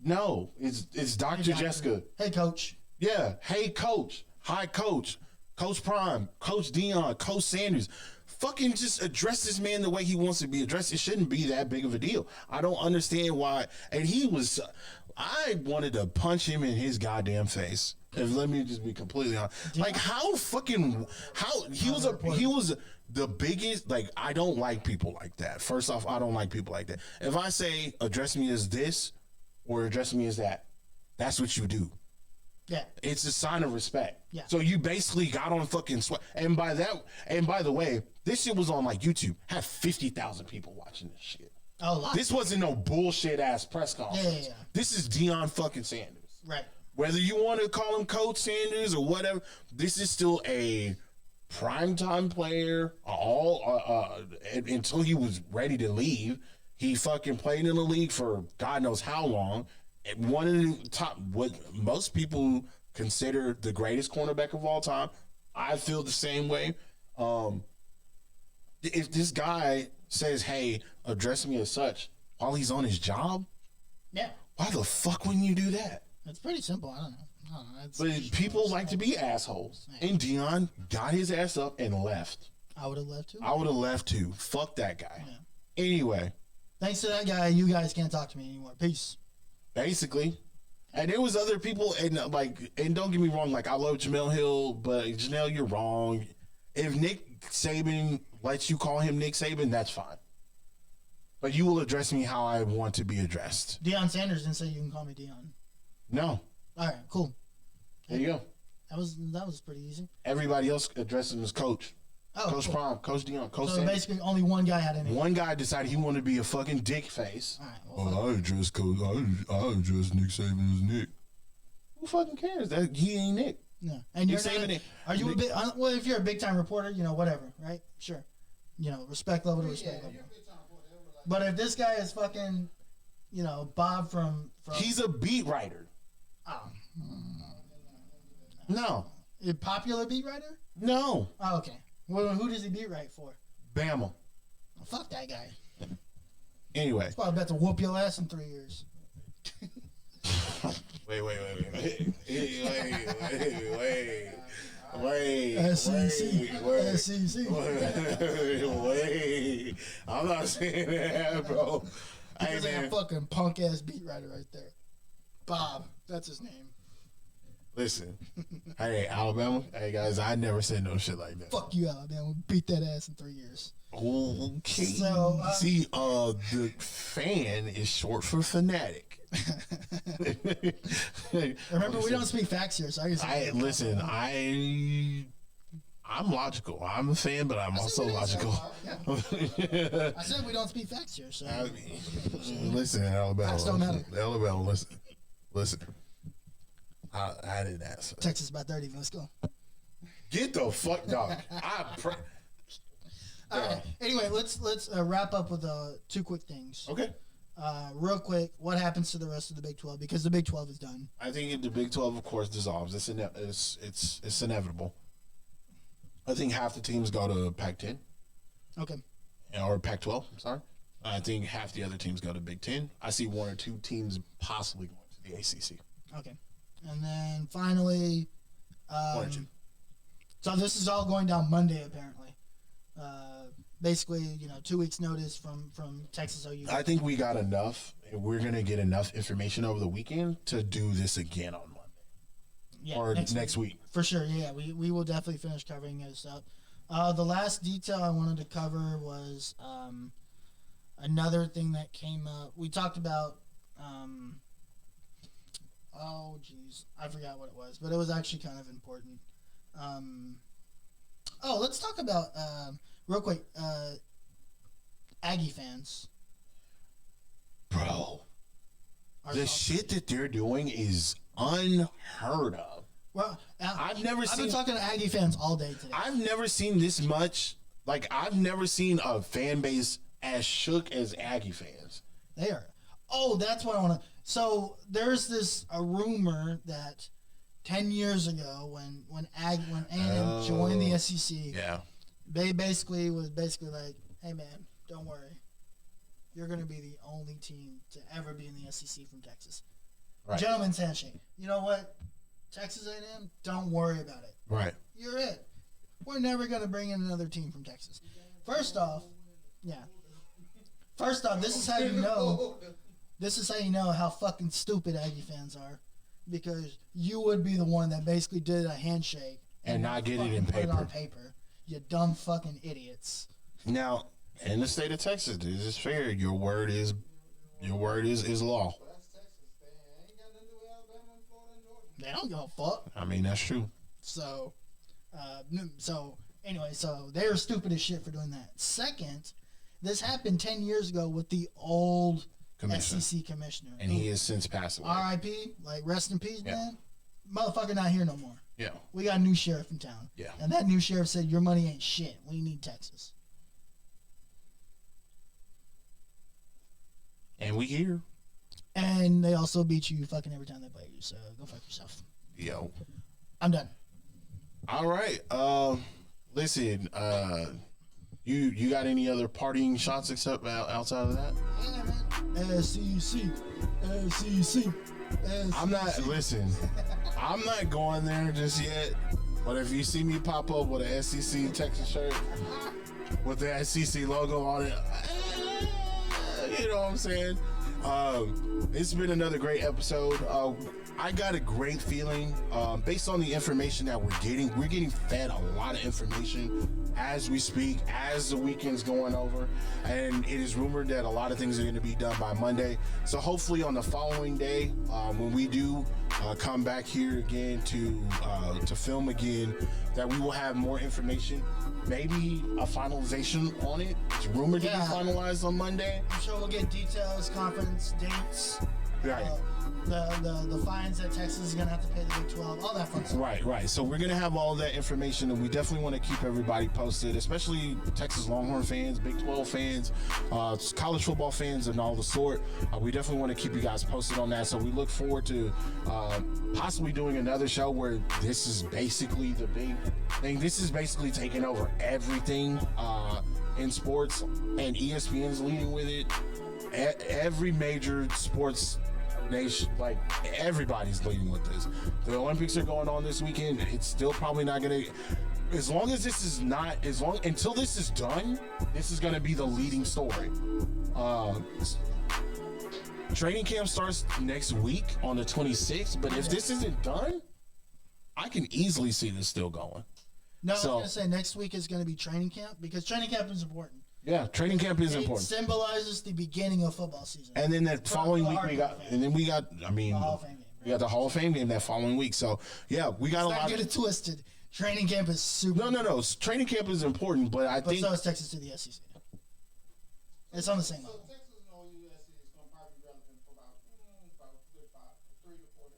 [SPEAKER 1] No, it's Dr. Jessica.
[SPEAKER 2] Hey, coach.
[SPEAKER 1] Yeah. Hey, coach. Hi, coach. Coach Prime. Coach Dion. Coach Sanders. Fucking just address this man the way he wants to be addressed. It shouldn't be that big of a deal. I don't understand why. And I wanted to punch him in his goddamn face. If let me just be completely honest. Like, how he was the biggest. Like, I don't like people like that. First off, I don't like people like that. If I say address me as this or address me as that, that's what you do.
[SPEAKER 2] Yeah.
[SPEAKER 1] It's a sign of respect.
[SPEAKER 2] Yeah.
[SPEAKER 1] So you basically got on fucking sweat. And by the way, this shit was on like YouTube. Had 50,000 people watching this shit.
[SPEAKER 2] Oh, a lot.
[SPEAKER 1] This wasn't no bullshit ass press conference.
[SPEAKER 2] Yeah.
[SPEAKER 1] This is Dion fucking Sanders.
[SPEAKER 2] Right.
[SPEAKER 1] Whether you want to call him Coach Sanders or whatever, this is still a primetime player. Until he was ready to leave, he fucking played in the league for God knows how long. One of the top, what most people consider the greatest cornerback of all time. I feel the same way. If this guy says, "Hey, address me as such," while he's on his job,
[SPEAKER 2] Yeah.
[SPEAKER 1] why the fuck wouldn't you do that?
[SPEAKER 2] It's pretty simple. I don't know.
[SPEAKER 1] But people like to be assholes. And Dion got his ass up and left.
[SPEAKER 2] I would have left too.
[SPEAKER 1] I would have left too. Fuck that guy.
[SPEAKER 2] Yeah.
[SPEAKER 1] Anyway,
[SPEAKER 2] Thanks to that guy, you guys can't talk to me anymore. Peace.
[SPEAKER 1] basically. And there was other people, and don't get me wrong, like, I love Jamel Hill, but Janelle, you're wrong. If Nick Saban lets you call him Nick Saban, that's fine. But you will address me how I want to be addressed.
[SPEAKER 2] Deion Sanders didn't say you can call me Deion.
[SPEAKER 1] No.
[SPEAKER 2] All right, cool.
[SPEAKER 1] There you go.
[SPEAKER 2] That was pretty easy.
[SPEAKER 1] Everybody else addressed him as Coach.
[SPEAKER 2] Oh,
[SPEAKER 1] Coach
[SPEAKER 2] cool.
[SPEAKER 1] Prime, Coach Dion, Coach
[SPEAKER 2] So
[SPEAKER 1] Sanders.
[SPEAKER 2] basically, only one guy had any.
[SPEAKER 1] One guy decided he wanted to be a fucking dick face.
[SPEAKER 2] All right. Well, fuck.
[SPEAKER 1] I address Coach. I address Nick Saban as Nick. Who fucking cares? That he ain't Nick.
[SPEAKER 2] No. And you're
[SPEAKER 1] Nick
[SPEAKER 2] not,
[SPEAKER 1] Saban.
[SPEAKER 2] are you a big? Well, if you're a big time reporter, whatever, right? Sure. Respect level to respect level. But if this guy is fucking, Bob from
[SPEAKER 1] He's a beat writer.
[SPEAKER 2] oh,
[SPEAKER 1] No,
[SPEAKER 2] a popular beat writer.
[SPEAKER 1] no,
[SPEAKER 2] Oh, okay. Well, who does he beat write for?
[SPEAKER 1] Bama.
[SPEAKER 2] Oh, fuck that guy.
[SPEAKER 1] Anyway,
[SPEAKER 2] Well, I bet to whoop your ass in 3 years.
[SPEAKER 1] wait.
[SPEAKER 2] SEC. SEC.
[SPEAKER 1] Wait. I'm not saying that, bro.
[SPEAKER 2] Because like a fucking punk ass beat writer right there. Bob. That's his name.
[SPEAKER 1] Listen. Hey, Alabama. Hey, guys, I never said no shit like that.
[SPEAKER 2] Fuck you, Alabama. Beat that ass in 3 years.
[SPEAKER 1] Okay.
[SPEAKER 2] So,
[SPEAKER 1] see, the fan is short for fanatic.
[SPEAKER 2] Remember, we don't speak facts here, so I can say
[SPEAKER 1] I'm logical. I'm a fan, but I'm also logical.
[SPEAKER 2] I said we don't speak facts here, so
[SPEAKER 1] Listen, Alabama.
[SPEAKER 2] Facts don't matter.
[SPEAKER 1] Alabama, listen. I didn't ask.
[SPEAKER 2] Texas by 30. Let's go.
[SPEAKER 1] Get the fuck, dog.
[SPEAKER 2] All right. Anyway, let's wrap up with two quick things.
[SPEAKER 1] Okay.
[SPEAKER 2] Real quick, what happens to the rest of the Big 12? Because the Big 12 is done.
[SPEAKER 1] I think the Big 12, of course, dissolves. It's inevitable. I think half the teams go to Pac-10.
[SPEAKER 2] Okay.
[SPEAKER 1] Or Pac-12, I'm sorry. I think half the other teams go to Big 10. I see one or two teams possibly going to the ACC.
[SPEAKER 2] Okay. And then finally,
[SPEAKER 1] One or two.
[SPEAKER 2] so this is all going down Monday, apparently. basically 2 weeks notice from Texas OU.
[SPEAKER 1] I think we got enough. We're gonna get enough information over the weekend to do this again on Monday or next week.
[SPEAKER 2] For sure. Yeah, we will definitely finish covering this up. The last detail I wanted to cover was another thing that came up. We talked about. Oh, geez. I forgot what it was, but it was actually kind of important. Let's talk about, real quick, Aggie fans.
[SPEAKER 1] Bro, the shit that they're doing is unheard of.
[SPEAKER 2] Well,
[SPEAKER 1] I've
[SPEAKER 2] been talking to Aggie fans all day today.
[SPEAKER 1] I've never seen this much. Like, I've never seen a fan base as shook as Aggie fans.
[SPEAKER 2] They are. Oh, that's what I want to. So there's a rumor that 10 years ago when A&M joined the SEC, they basically was like, hey man, don't worry, you're gonna be the only team to ever be in the SEC from Texas. Right. Gentleman's handshake. You know what? Texas A&M, don't worry about it.
[SPEAKER 1] Right.
[SPEAKER 2] You're it. We're never gonna bring in another team from Texas. First off, this is how you know. This is how you know how fucking stupid Aggie fans are, because you would be the one that basically did a handshake
[SPEAKER 1] and not get it in
[SPEAKER 2] put
[SPEAKER 1] paper.
[SPEAKER 2] It on paper. You dumb fucking idiots.
[SPEAKER 1] Now, in the state of Texas, this is fair. Your word is law.
[SPEAKER 2] They don't give a fuck.
[SPEAKER 1] I mean, that's true.
[SPEAKER 2] So anyway, they were stupid as shit for doing that. Second, this happened 10 years ago with the old SEC commissioner.
[SPEAKER 1] And he has since passed away.
[SPEAKER 2] R.I.P. Like, rest in peace, man. Motherfucker not here no more.
[SPEAKER 1] Yeah.
[SPEAKER 2] We got a new sheriff in town.
[SPEAKER 1] Yeah.
[SPEAKER 2] And that new sheriff said, your money ain't shit. We need Texas.
[SPEAKER 1] And we here.
[SPEAKER 2] And they also beat you fucking every time they play you, so go fuck yourself.
[SPEAKER 1] Yo.
[SPEAKER 2] I'm done.
[SPEAKER 1] All right. Listen, you got any other partying shots except outside of that?
[SPEAKER 2] Yeah, man. SEC.
[SPEAKER 1] I'm not going there just yet. But if you see me pop up with an SEC Texas shirt with the SEC logo on it, you know what I'm saying? It's been another great episode. I got a great feeling based on the information that we're getting fed a lot of information as we speak, as the weekend's going over, and it is rumored that a lot of things are going to be done by Monday. So hopefully on the following day, when we do come back here again to film again, that we will have more information, maybe a finalization on it. It's rumored to be finalized on Monday.
[SPEAKER 2] I'm sure we'll get details, conference dates.
[SPEAKER 1] Right.
[SPEAKER 2] The fines that Texas is going to have to pay the Big 12, all that fun stuff.
[SPEAKER 1] Right. So we're going to have all that information, and we definitely want to keep everybody posted, especially Texas Longhorn fans, Big 12 fans, college football fans, and all the sort. We definitely want to keep you guys posted on that. So we look forward to possibly doing another show where this is basically the big thing. This is basically taking over everything in sports, and ESPN's leading with it. Every major sports nation, like, everybody's leading with this. The Olympics are going on this weekend. It's still probably not gonna, until this is done, this is gonna be the leading story. Training camp starts next week on the 26th, but if this isn't done, I can easily see this still going.
[SPEAKER 2] No, I was gonna say next week is gonna be training camp, because training camp is important.
[SPEAKER 1] Yeah, training camp is important.
[SPEAKER 2] It symbolizes the beginning of football season.
[SPEAKER 1] And then that following week we got the Hall of Fame game that following week. So yeah, we got a lot.
[SPEAKER 2] Get it twisted. Training camp is super.
[SPEAKER 1] No. Training camp is important, but think
[SPEAKER 2] so is Texas to the SEC. It's on the same level.
[SPEAKER 3] Texas and OU SEC is going to probably be relevant for about 3 to 4 days.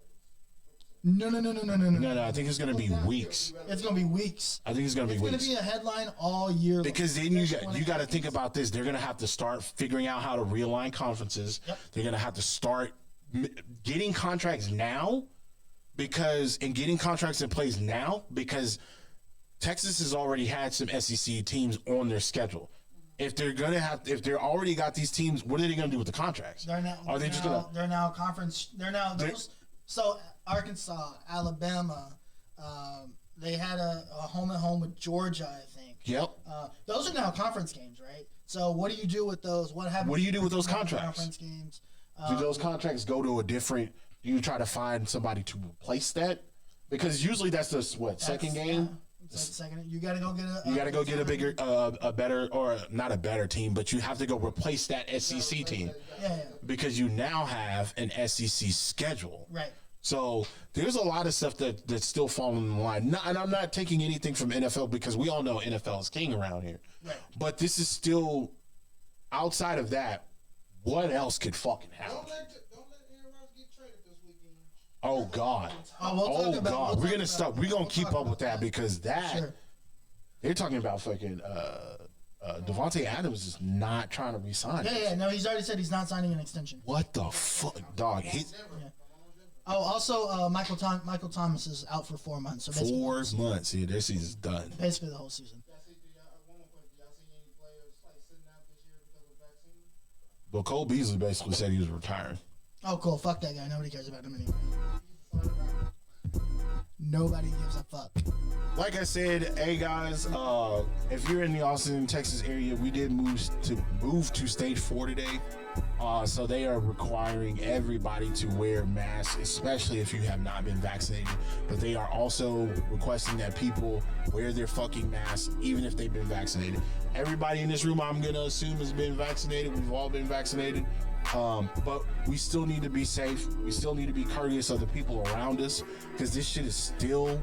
[SPEAKER 1] No, I think it's going to be weeks.
[SPEAKER 2] It's going to be weeks.
[SPEAKER 1] I think it's going to be weeks.
[SPEAKER 2] It's going to be a headline all year.
[SPEAKER 1] Because then you got to think about this. They're going to have to start figuring out how to realign conferences.
[SPEAKER 2] Yep.
[SPEAKER 1] They're going to have to start getting contracts now, getting contracts in place now, because Texas has already had some SEC teams on their schedule. If they're already got these teams, what are they going to do with the contracts?
[SPEAKER 2] They're now conference. So Arkansas, Alabama, They had a home and home with Georgia, I think.
[SPEAKER 1] Yep.
[SPEAKER 2] Those are now conference games, right? So what do you do with those? What happens?
[SPEAKER 1] What do you do with those contracts?
[SPEAKER 2] Conference games.
[SPEAKER 1] Do those contracts go to a different? Do you try to find somebody to replace that? Because usually that's the second game.
[SPEAKER 2] It's like second. You got to go get a.
[SPEAKER 1] You got to go get a bigger, a better, or not a better team, but you have to go replace that SEC team.
[SPEAKER 2] Yeah.
[SPEAKER 1] Because you now have an SEC schedule.
[SPEAKER 2] Right.
[SPEAKER 1] So there's a lot of stuff that's still falling in line. And I'm not taking anything from NFL because we all know NFL is king around here.
[SPEAKER 2] Right.
[SPEAKER 1] But this is still outside of that. What else could fucking happen?
[SPEAKER 3] Don't let Aaron Rodgers get traded this weekend.
[SPEAKER 1] Oh God. We're gonna stop. We're gonna keep up with that because they're talking about fucking Devontae Adams is not trying to resign.
[SPEAKER 2] Yeah. No, he's already said he's not signing an extension.
[SPEAKER 1] What the fuck, dog?
[SPEAKER 2] Oh, also, Michael Thomas is out for 4 months. So
[SPEAKER 1] 4 months. Yeah, their season's done.
[SPEAKER 2] Basically, the whole season.
[SPEAKER 1] But Cole Beasley basically said he was retiring.
[SPEAKER 2] Oh, cool. Fuck that guy. Nobody cares about him anyway. Nobody gives a fuck.
[SPEAKER 1] Like I said, hey guys, if you're in the Austin, Texas area, we did move to stage 4 today. So they are requiring everybody to wear masks, especially if you have not been vaccinated. But they are also requesting that people wear their fucking masks, even if they've been vaccinated. Everybody in this room, I'm gonna assume, has been vaccinated. We've all been vaccinated. But we still need to be safe. We still need to be courteous of the people around us because this shit is still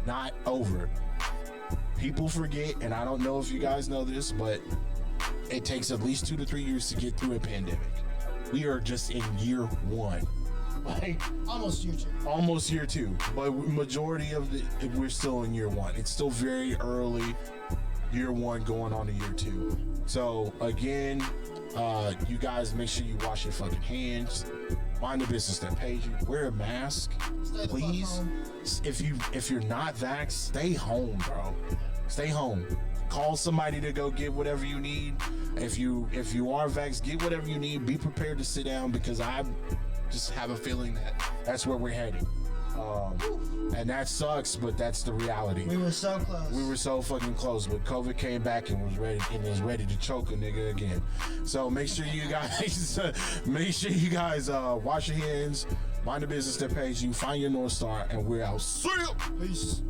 [SPEAKER 1] not over. People forget, and I don't know if you guys know this, but it takes at least 2 to 3 years to get through a pandemic. We are just in year 1. Like
[SPEAKER 2] almost year 2.
[SPEAKER 1] Almost year 2. But majority of we're still in year 1. It's still very early, year 1 going on to year 2. So again, you guys make sure you wash your fucking hands. Mind the business that pays you. Wear a mask, please. If you're not vaxxed, stay home, bro. Stay home. Call somebody to go get whatever you need. If you are vaxxed, get whatever you need. Be prepared to sit down because I just have a feeling that that's where we're heading. And that sucks, but that's the reality.
[SPEAKER 2] We were so close.
[SPEAKER 1] We were so fucking close, but COVID came back and was ready to choke a nigga again. So make sure you guys wash your hands, mind the business that pays you, find your North Star, and we're out. See ya!
[SPEAKER 2] Peace.